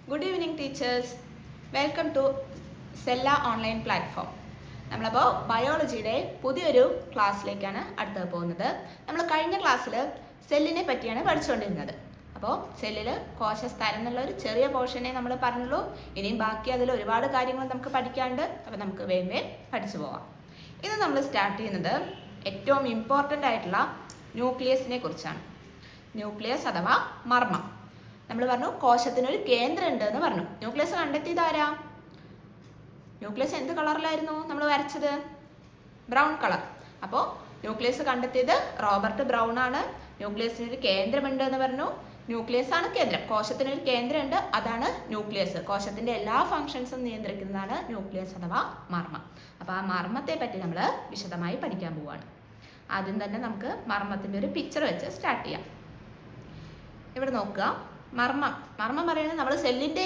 Good evening teachers. Welcome to സെല്ല online platform. നമ്മളപ്പോൾ ബയോളജിയുടെ പുതിയൊരു ക്ലാസ്സിലേക്കാണ് അടുത്തത് പോകുന്നത്. നമ്മൾ കഴിഞ്ഞ ക്ലാസ്സിൽ സെല്ലിനെ പറ്റിയാണ് പഠിച്ചുകൊണ്ടിരുന്നത്. അപ്പോൾ സെല്ലിൽ കോശസ്തരം എന്നുള്ള ഒരു ചെറിയ പോർഷനെ നമ്മൾ പറഞ്ഞുള്ളൂ. ഇനിയും ബാക്കി അതിൽ ഒരുപാട് കാര്യങ്ങൾ നമുക്ക് പഠിക്കാനുണ്ട്. അപ്പോൾ നമുക്ക് വേഗം പഠിച്ചു പോവാം. ഇത് നമ്മൾ സ്റ്റാർട്ട് ചെയ്യുന്നത് ഏറ്റവും ഇമ്പോർട്ടൻ്റ് ആയിട്ടുള്ള ന്യൂക്ലിയസിനെ കുറിച്ചാണ്. ന്യൂക്ലിയസ് അഥവാ മർമ്മം. നമ്മൾ പറഞ്ഞു കോശത്തിനൊരു കേന്ദ്രം ഉണ്ട് എന്ന് പറഞ്ഞു. ന്യൂക്ലിയസ് കണ്ടെത്തിയത് ആരാ? ന്യൂക്ലിയസ് എന്ത് കളറിലായിരുന്നു നമ്മൾ വരച്ചത്? Brown colour. അപ്പോൾ ന്യൂക്ലിയസ് കണ്ടെത്തിയത് റോബർട്ട് ബ്രൗൺ ആണ്. ന്യൂക്ലിയസിനൊരു കേന്ദ്രമുണ്ട് എന്ന് പറഞ്ഞു. ന്യൂക്ലിയസ് ആണ് കേന്ദ്രം. കോശത്തിനൊരു കേന്ദ്രമുണ്ട്, അതാണ് ന്യൂക്ലിയസ്. കോശത്തിന്റെ എല്ലാ ഫങ്ഷൻസും നിയന്ത്രിക്കുന്നതാണ് ന്യൂക്ലിയസ് അഥവാ മർമ്മം. അപ്പോൾ ആ മർമ്മത്തെ പറ്റി നമ്മൾ വിശദമായി പഠിക്കാൻ പോവുകയാണ്. ആദ്യം തന്നെ നമുക്ക് മർമ്മത്തിന്റെ ഒരു പിക്ചർ വെച്ച് സ്റ്റാർട്ട് ചെയ്യാം. ഇവിടെ നോക്കുക, മർമ്മം പറയുന്നത് നമ്മൾ സെല്ലിന്റെ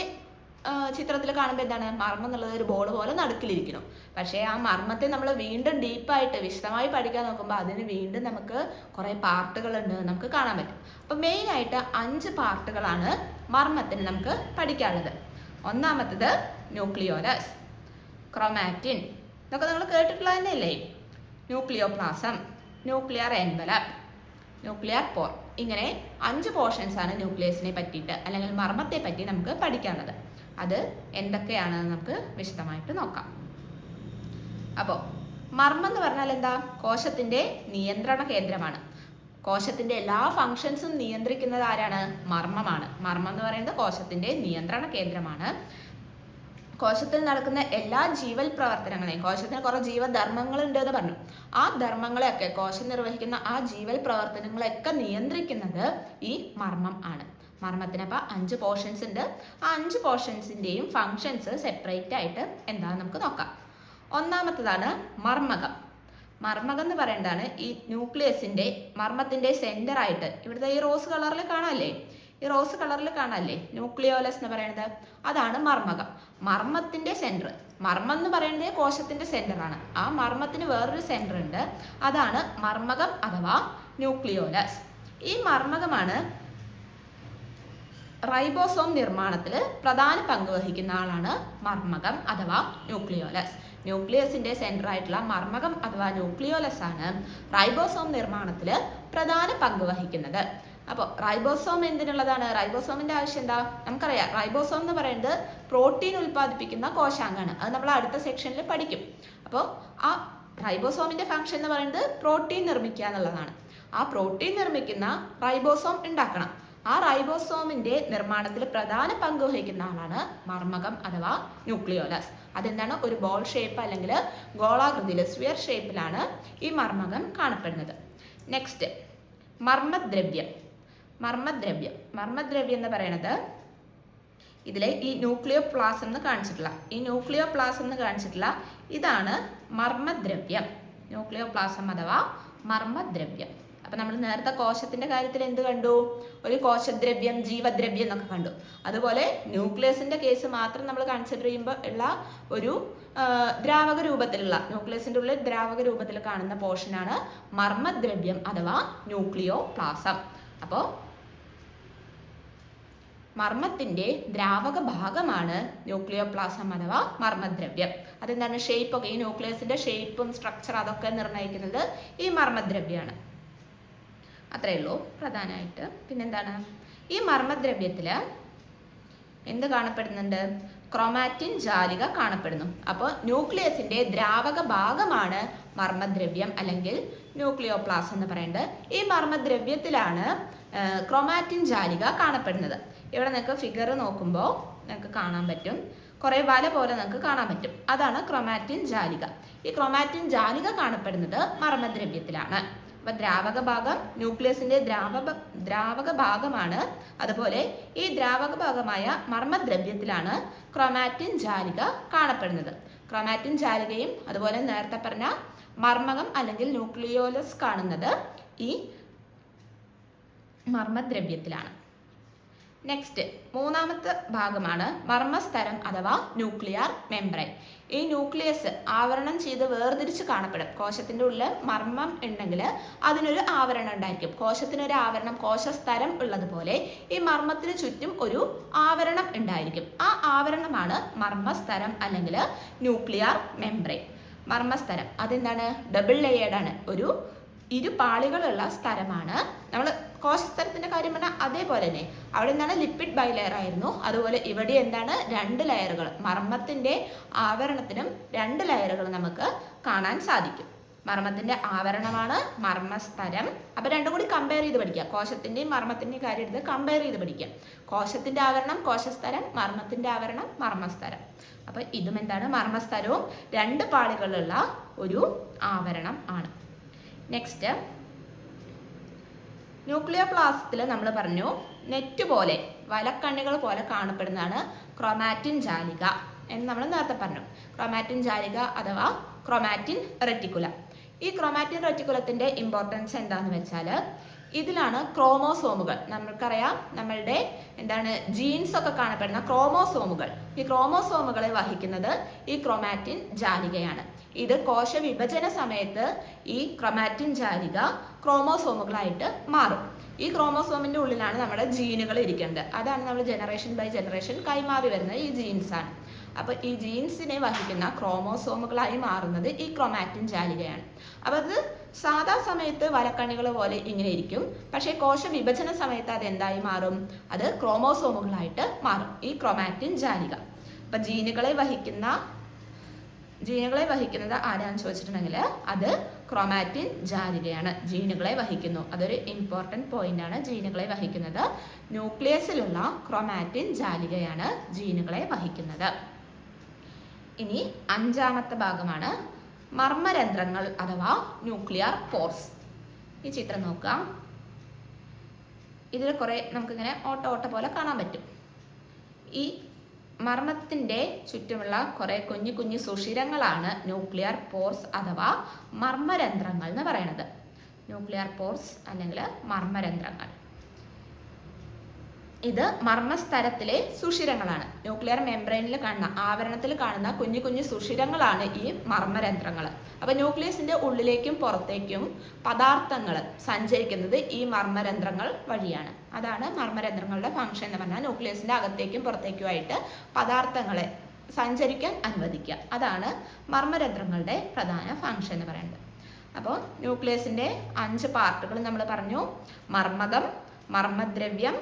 ചിത്രത്തിൽ കാണുമ്പോൾ എന്താണ്? മർമ്മം എന്നുള്ളത് ഒരു ബോൾ പോലെ നടുക്കിലിരിക്കണം. പക്ഷേ ആ മർമ്മത്തെ നമ്മൾ വീണ്ടും ഡീപ്പായിട്ട് വിശദമായി പഠിക്കാൻ നോക്കുമ്പോൾ അതിന് വീണ്ടും നമുക്ക് കുറേ പാർട്ടുകളുണ്ട് നമുക്ക് കാണാൻ പറ്റും. അപ്പം മെയിനായിട്ട് 5 പാർട്ടുകളാണ് മർമ്മത്തിന് നമുക്ക് പഠിക്കാനുള്ളത്. ഒന്നാമത്തത് ന്യൂക്ലിയോലസ്, ക്രോമാറ്റിൻ, ഇതൊക്കെ നിങ്ങൾ കേട്ടിട്ടുള്ളത് തന്നെയല്ലേ? ന്യൂക്ലിയോപ്ലാസം, ന്യൂക്ലിയർ എൻവലപ്പ്, ന്യൂക്ലിയർ പോർ. ഇങ്ങനെ 5 പോർഷൻസാണ് ന്യൂക്ലിയസിനെ പറ്റിയിട്ട് അല്ലെങ്കിൽ മർമ്മത്തെ പറ്റി നമുക്ക് പഠിക്കാനുള്ളത്. അത് എന്തൊക്കെയാണെന്ന് നമുക്ക് വിശദമായിട്ട് നോക്കാം. അപ്പോൾ മർമ്മം എന്ന് പറഞ്ഞാൽ എന്താ? കോശത്തിന്റെ നിയന്ത്രണ കേന്ദ്രമാണ്. കോശത്തിന്റെ എല്ലാ ഫങ്ഷൻസും നിയന്ത്രിക്കുന്നത് ആരാണ്? മർമ്മമാണ്. മർമ്മം എന്ന് പറയുന്നത് കോശത്തിന്റെ നിയന്ത്രണ കേന്ദ്രമാണ്. കോശത്തിൽ നടക്കുന്ന എല്ലാ ജീവൽ പ്രവർത്തനങ്ങളെയും, കോശത്തിന് കുറേ ജീവധർമ്മങ്ങൾ ഉണ്ട് എന്ന് പറഞ്ഞു, ആ ധർമ്മങ്ങളെയൊക്കെ കോശം നിർവഹിക്കുന്ന ആ ജീവൽ പ്രവർത്തനങ്ങളെയൊക്കെ നിയന്ത്രിക്കുന്നത് ഈ മർമ്മം ആണ്. മർമ്മത്തിന് അപ്പോൾ 5 പോർഷൻസ് ഉണ്ട്. ആ 5 പോർഷൻസിൻ്റെയും ഫങ്ഷൻസ് സെപ്പറേറ്റ് ആയിട്ട് എന്താണെന്ന് നമുക്ക് നോക്കാം. ഒന്നാമത്തതാണ് മർമ്മകം. മർമ്മകം എന്ന് പറയുന്നതാണ് ഈ ന്യൂക്ലിയസിന്റെ മർമ്മത്തിന്റെ സെന്റർ ആയിട്ട്. ഇവിടുത്തെ ഈ റോസ് കളറിൽ കാണാല്ലേ? ഈ റോസ് കളറിൽ കാണാല്ലേ ന്യൂക്ലിയോലസ് എന്ന് പറയുന്നത്? അതാണ് മർമ്മകം. മർമ്മത്തിന്റെ സെന്റർ. മർമ്മം എന്ന് പറയുന്നത് കോശത്തിന്റെ സെന്റർ ആണ്. ആ മർമ്മത്തിന് വേറൊരു സെന്റർ ഉണ്ട്, അതാണ് മർമ്മകം അഥവാ ന്യൂക്ലിയോലസ്. ഈ മർമ്മകമാണ് റൈബോസോം നിർമ്മാണത്തിൽ പ്രധാന പങ്ക് വഹിക്കുന്ന ആളാണ് മർമ്മകം അഥവാ ന്യൂക്ലിയോലസ്. ന്യൂക്ലിയസിന്റെ സെന്റർ ആയിട്ടുള്ള മർമ്മകം അഥവാ ന്യൂക്ലിയോലസ് ആണ് റൈബോസോം നിർമ്മാണത്തിൽ പ്രധാന പങ്ക് വഹിക്കുന്നത്. അപ്പോൾ റൈബോസോം എന്തിനുള്ളതാണ്? റൈബോസോമിന്റെ ആവശ്യം എന്താ? നമുക്കറിയാം, റൈബോസോം എന്ന് പറയുന്നത് പ്രോട്ടീൻ ഉൽപ്പാദിപ്പിക്കുന്ന കോശാംഗമാണ്. അത് നമ്മൾ അടുത്ത സെക്ഷനിൽ പഠിക്കും. അപ്പോൾ ആ റൈബോസോമിന്റെ ഫംഗ്ഷൻ എന്ന് പറയുന്നത് പ്രോട്ടീൻ നിർമ്മിക്കുക എന്നുള്ളതാണ്. ആ പ്രോട്ടീൻ നിർമ്മിക്കുന്ന റൈബോസോം ഉണ്ടാക്കണം. ആ റൈബോസോമിന്റെ നിർമ്മാണത്തിൽ പ്രധാന പങ്ക് വഹിക്കുന്ന ആളാണ് മർമ്മകം അഥവാ ന്യൂക്ലിയോലസ്. അതെന്താണ്? ഒരു ബോൾ ഷേപ്പ് അല്ലെങ്കിൽ ഗോളാകൃതിയിൽ സ്ഫിയർ ഷേപ്പിലാണ് ഈ മർമ്മകം കാണപ്പെടുന്നത്. നെക്സ്റ്റ്, മർമ്മദ്രവ്യം എന്ന് പറയുന്നത് ഇതിലെ ഈ ന്യൂക്ലിയോപ്ലാസം എന്ന് കാണിച്ചിട്ടുള്ള ഇതാണ് മർമ്മദ്രവ്യം. ന്യൂക്ലിയോപ്ലാസം അഥവാ മർമ്മദ്രവ്യം. അപ്പൊ നമ്മൾ നേരത്തെ കോശത്തിന്റെ കാര്യത്തിൽ എന്ത് കണ്ടു? ഒരു കോശദ്രവ്യം, ജീവദ്രവ്യം എന്നൊക്കെ കണ്ടു. അതുപോലെ ന്യൂക്ലിയസിന്റെ കേസ് മാത്രം നമ്മൾ കൺസിഡർ ചെയ്യുമ്പോൾ ഉള്ള ഒരു ദ്രാവക രൂപത്തിലുള്ള, ന്യൂക്ലിയസിന്റെ ഉള്ളിൽ ദ്രാവക രൂപത്തിൽ കാണുന്ന പോർഷനാണ് മർമ്മദ്രവ്യം അഥവാ ന്യൂക്ലിയോപ്ലാസം. അപ്പോൾ മർമ്മത്തിന്റെ ദ്രാവക ഭാഗമാണ് ന്യൂക്ലിയോപ്ലാസം അഥവാ മർമ്മദ്രവ്യം. അതെന്താണ്? ഷേപ്പൊക്കെ, ഈ ന്യൂക്ലിയസിന്റെ ഷേപ്പും സ്ട്രക്ചർ അതൊക്കെ നിർണ്ണയിക്കുന്നത് ഈ മർമ്മദ്രവ്യമാണ്. അത്രയേ ഉള്ളൂ പ്രധാനമായിട്ട്. പിന്നെന്താണ്? ഈ മർമ്മദ്രവ്യത്തിൽ എന്ത് കാണപ്പെടുന്നുണ്ട്? ക്രോമാറ്റിൻ ജാലിക കാണപ്പെടുന്നു. അപ്പോൾ ന്യൂക്ലിയസിന്റെ ദ്രാവക ഭാഗമാണ് മർമ്മദ്രവ്യം അല്ലെങ്കിൽ ന്യൂക്ലിയോപ്ലാസം എന്ന് പറയുന്നത്. ഈ മർമ്മദ്രവ്യത്തിലാണ് ക്രോമാറ്റിൻ ജാലിക കാണപ്പെടുന്നത്. ഇവിടെ നിങ്ങൾക്ക് ഫിഗർ നോക്കുമ്പോൾ നിങ്ങൾക്ക് കാണാൻ പറ്റും, കുറേ വല പോലെ നിങ്ങൾക്ക് കാണാൻ പറ്റും. അതാണ് ക്രോമാറ്റിൻ ജാലിക. ഈ ക്രോമാറ്റിൻ ജാലിക കാണപ്പെടുന്നത് മർമ്മദ്രവ്യത്തിലാണ്. അപ്പൊ ദ്രാവക ഭാഗം ന്യൂക്ലിയസിന്റെ ദ്രാവക ഭാഗമാണ്. അതുപോലെ ഈ ദ്രാവക ഭാഗമായ മർമ്മദ്രവ്യത്തിലാണ് ക്രോമാറ്റിൻ ജാലിക കാണപ്പെടുന്നത്. ക്രോമാറ്റിൻ ജാലികയും അതുപോലെ നേരത്തെ പറഞ്ഞ മർമ്മകം അല്ലെങ്കിൽ ന്യൂക്ലിയോലസ് കാണുന്നത് ഈ മർമ്മദ്രവ്യത്തിലാണ്. നെക്സ്റ്റ് മൂന്നാമത്തെ ഭാഗമാണ് മർമ്മസ്തരം അഥവാ ന്യൂക്ലിയർ മെംബ്രെയിൻ. ഈ ന്യൂക്ലിയസ് ആവരണം ചെയ്ത് വേർതിരിച്ച് കാണപ്പെടും. കോശത്തിൻ്റെ ഉള്ളിൽ മർമ്മം ഉണ്ടെങ്കിൽ അതിനൊരു ആവരണം ഉണ്ടായിരിക്കും. കോശത്തിനൊരു ആവരണം, കോശസ്തരം ഉള്ളതുപോലെ ഈ മർമ്മത്തിന് ചുറ്റും ഒരു ആവരണം ഉണ്ടായിരിക്കും. ആ ആവരണമാണ് മർമ്മസ്തരം അല്ലെങ്കിൽ ന്യൂക്ലിയർ മെംബ്രെയിൻ. മർമ്മസ്തരം അതെന്താണ്? ഡബിൾ ലെയേർഡാണ്. ഒരു ഇരുപാളികളുള്ള സ്ഥലമാണ്. നമ്മൾ കോശസ്തരത്തിന്റെ കാര്യം പറഞ്ഞാൽ അതേപോലെ തന്നെ അവിടെ എന്താണ് ലിപ്പിഡ് ബൈലെയർ ആയിരുന്നു. അതുപോലെ ഇവിടെ എന്താണ്? 2 ലെയറുകൾ. മർമ്മത്തിന്റെ ആവരണത്തിനും 2 ലെയറുകൾ നമുക്ക് കാണാൻ സാധിക്കും. മർമ്മത്തിന്റെ ആവരണമാണ് മർമ്മസ്തരം. അപ്പൊ രണ്ടും കൂടി കമ്പയർ ചെയ്ത് പഠിക്കുക. കോശത്തിന്റെയും മർമ്മത്തിന്റെയും കാര്യം എടുത്ത് കമ്പയർ ചെയ്ത് പഠിക്കുക. കോശത്തിന്റെ ആവരണം കോശസ്തരം, മർമ്മത്തിന്റെ ആവരണം മർമ്മസ്തരം. അപ്പൊ ഇതും എന്താണ്? മർമ്മസ്തരവും 2 പാളികളുള്ള ഒരു ആവരണം ആണ്. നെക്സ്റ്റ് ന്യൂക്ലിയർ പ്ലാസ്റ്റിൽ നമ്മൾ പറഞ്ഞു നെറ്റ് പോലെ, വലക്കണ്ണികൾ പോലെ കാണപ്പെടുന്നതാണ് ക്രോമാറ്റിൻ ജാലിക എന്ന് നമ്മൾ നേരത്തെ പറഞ്ഞു. ക്രോമാറ്റിൻ ജാലിക അഥവാ ക്രോമാറ്റിൻ റെറ്റിക്കുലം. ഈ ക്രോമാറ്റിൻ റെറ്റിക്കുലത്തിന്റെ ഇമ്പോർട്ടൻസ് എന്താണെന്ന് വെച്ചാൽ ഇതിലാണ് ക്രോമോസോമുകൾ. നമ്മൾക്കറിയാം നമ്മളുടെ എന്താണ് ജീൻസ് ഒക്കെ കാണപ്പെടുന്ന ക്രോമോസോമുകൾ. ഈ ക്രോമോസോമുകളെ വഹിക്കുന്നത് ഈ ക്രോമാറ്റിൻ ജാലികയാണ്. ഇത് കോശ വിഭജന സമയത്ത് ഈ ക്രോമാറ്റിൻ ജാലിക ക്രോമോസോമുകളായിട്ട് മാറും. ഈ ക്രോമോസോമിന്റെ ഉള്ളിലാണ് നമ്മുടെ ജീനുകൾ ഇരിക്കേണ്ടത്. അതാണ് നമ്മൾ ജനറേഷൻ ബൈ ജനറേഷൻ കൈമാറി വരുന്നത് ഈ ജീൻസാണ്. അപ്പോൾ ഈ ജീൻസിനെ വഹിക്കുന്ന ക്രോമോസോമുകളായി മാറുന്നത് ഈ ക്രോമാറ്റിൻ ജാലികയാണ്. അപ്പോൾ അത് സാധാ സമയത്ത് വലക്കണ്ണികൾ പോലെ ഇങ്ങനെ ഇരിക്കും. പക്ഷേ കോശ വിഭജന സമയത്ത് അത് എന്തായി മാറും? അത് ക്രോമോസോമുകളായിട്ട് മാറും, ഈ ക്രോമാറ്റിൻ ജാലിക. അപ്പം ജീനുകളെ വഹിക്കുന്നത് ആരാന്ന് ചോദിച്ചിട്ടുണ്ടെങ്കിൽ അത് ക്രോമാറ്റിൻ ജാലികയാണ്. ജീനുകളെ വഹിക്കുന്നു. അതൊരു ഇമ്പോർട്ടൻറ്റ് പോയിന്റ് ആണ്. ജീനുകളെ വഹിക്കുന്നത് ന്യൂക്ലിയസിലുള്ള ക്രോമാറ്റിൻ ജാലികയാണ് ജീനുകളെ വഹിക്കുന്നത്. ഇനി 5ാമത്തെ ഭാഗമാണ് മർമ്മരന്ധ്രങ്ങൾ അഥവാ ന്യൂക്ലിയർ പോർസ്. ഈ ചിത്രം നോക്കാം. ഇതിൽ കുറേ നമുക്കിങ്ങനെ ഓട്ട പോലെ കാണാൻ പറ്റും. ഈ മർമ്മത്തിൻ്റെ ചുറ്റുമുള്ള കുറേ കുഞ്ഞു സുഷിരങ്ങളാണ് ന്യൂക്ലിയർ പോർസ് അഥവാ മർമ്മരന്ധ്രങ്ങൾ എന്ന് പറയുന്നത്. ന്യൂക്ലിയർ പോർസ് അല്ലെങ്കിൽ മർമ്മരന്ധ്രങ്ങൾ. ഇത് മർമ്മസ്തരത്തിലെ സുഷിരങ്ങളാണ്. ന്യൂക്ലിയർ മെംബ്രെയിനിൽ കാണുന്ന, ആവരണത്തിൽ കാണുന്ന കുഞ്ഞു സുഷിരങ്ങളാണ് ഈ മർമ്മരന്ധ്രങ്ങൾ. അപ്പോൾ ന്യൂക്ലിയസിന്റെ ഉള്ളിലേക്കും പുറത്തേക്കും പദാർത്ഥങ്ങൾ സഞ്ചരിക്കുന്നത് ഈ മർമ്മരന്ധ്രങ്ങൾ വഴിയാണ്. അതാണ് മർമ്മരന്ധ്രങ്ങളുടെ ഫംഗ്ഷൻ എന്ന് പറഞ്ഞാൽ ന്യൂക്ലിയസിന്റെ അകത്തേക്കും പുറത്തേക്കുമായിട്ട് പദാർത്ഥങ്ങളെ സഞ്ചരിക്കാൻ അനുവദിക്കുക. അതാണ് മർമ്മരന്ധ്രങ്ങളുടെ പ്രധാന ഫംഗ്ഷൻ എന്ന് പറയുന്നത്. അപ്പോൾ ന്യൂക്ലിയസിന്റെ 5 പാർട്ടുകൾ നമ്മൾ പറഞ്ഞു. മർമ്മകം, മർമ്മദ്രവ്യം,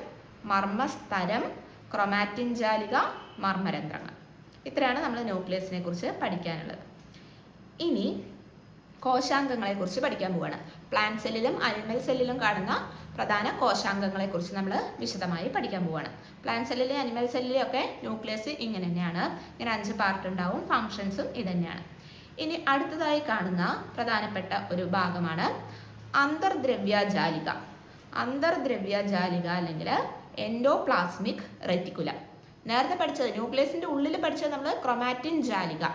മർമ്മസ്തരം, ക്രോമാറ്റിൻ ജാലിക, മർമ്മരന്ധ്രങ്ങൾ. ഇത്രയാണ് നമ്മൾ ന്യൂക്ലിയസിനെ കുറിച്ച് പഠിക്കാനുള്ളത്. ഇനി കോശാംഗങ്ങളെ കുറിച്ച് പഠിക്കാൻ പോവുകയാണ്. പ്ലാന്റ് സെല്ലിലും അനിമൽ സെല്ലിലും കാണുന്ന പ്രധാന കോശാംഗങ്ങളെ കുറിച്ച് നമ്മൾ വിശദമായി പഠിക്കാൻ പോവുകയാണ്. പ്ലാന്റ് സെല്ലിലെ അനിമൽ സെല്ലിലെ ഒക്കെ ന്യൂക്ലിയസ് ഇങ്ങനെ തന്നെയാണ്. ഇങ്ങനെ 5 പാർട്ട് ഉണ്ടാവും. ഫങ്ഷൻസും ഇതന്നെയാണ്. ഇനി അടുത്തതായി കാണുന്ന പ്രധാനപ്പെട്ട ഒരു ഭാഗമാണ് അന്തർദ്രവ്യ ജാലിക. അന്തർദ്രവ്യ ജാലിക അല്ലെങ്കിൽ എൻഡോപ്ലാസ്മിക് റെറ്റിക്കുലം. നേരത്തെ പഠിച്ചത് ന്യൂക്ലിയസിന്റെ ഉള്ളിൽ പഠിച്ചത് നമ്മൾ ക്രോമാറ്റിൻ ജാലിക.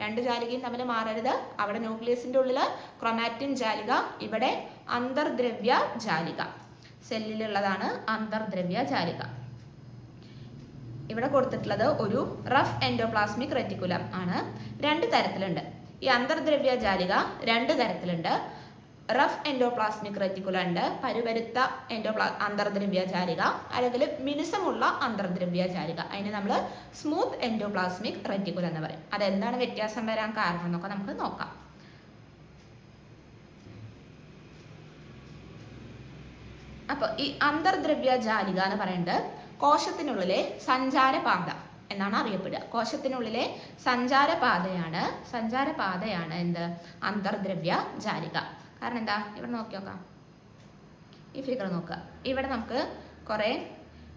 2 ജാലികയും തമ്മിൽ മാറരുത്. അവിടെ ന്യൂക്ലിയസിന്റെ ഉള്ളിൽ ക്രോമാറ്റിൻ ജാലിക, ഇവിടെ അന്തർദ്രവ്യ ജാലിക. സെല്ലിലുള്ളതാണ് അന്തർദ്രവ്യ ജാലിക. ഇവിടെ കൊടുത്തിട്ടുള്ളത് ഒരു റഫ് എൻഡോപ്ലാസ്മിക് റെറ്റിക്കുലം ആണ്. 2 തരത്തിലുണ്ട്. ഈ അന്തർദ്രവ്യ ജാലിക 2 തരത്തിലുണ്ട്. റഫ് എൻഡോപ്ലാസ്മിക് റെറ്റിക്കുലം ഉണ്ട്, പരുപരുത്ത അന്തർദ്രവ്യ ജാലിക, അല്ലെങ്കിൽ മിനുസമുള്ള അന്തർദ്രവ്യ ജാലിക. അതിന് നമ്മൾ സ്മൂത്ത് എൻഡോപ്ലാസ്മിക് റെറ്റിക്കുലം എന്ന് പറയും. അതെന്താണ് വ്യത്യാസം വരാൻ കാരണം എന്നൊക്കെ നമുക്ക് നോക്കാം. അപ്പോൾ ഈ അന്തർദ്രവ്യ ജാലിക എന്ന് പറയുന്നത് കോശത്തിനുള്ളിലെ സഞ്ചാരപാത എന്നാണ് അറിയപ്പെടുക. കോശത്തിനുള്ളിലെ സഞ്ചാരപാതയാണ് എന്ത്? അന്തർദ്രവ്യ ജാലിക. കാരണം എന്താ? ഇവിടെ നോക്കാം, ഈ ഫിഗർ നോക്കുക. ഇവിടെ നമുക്ക് കുറേ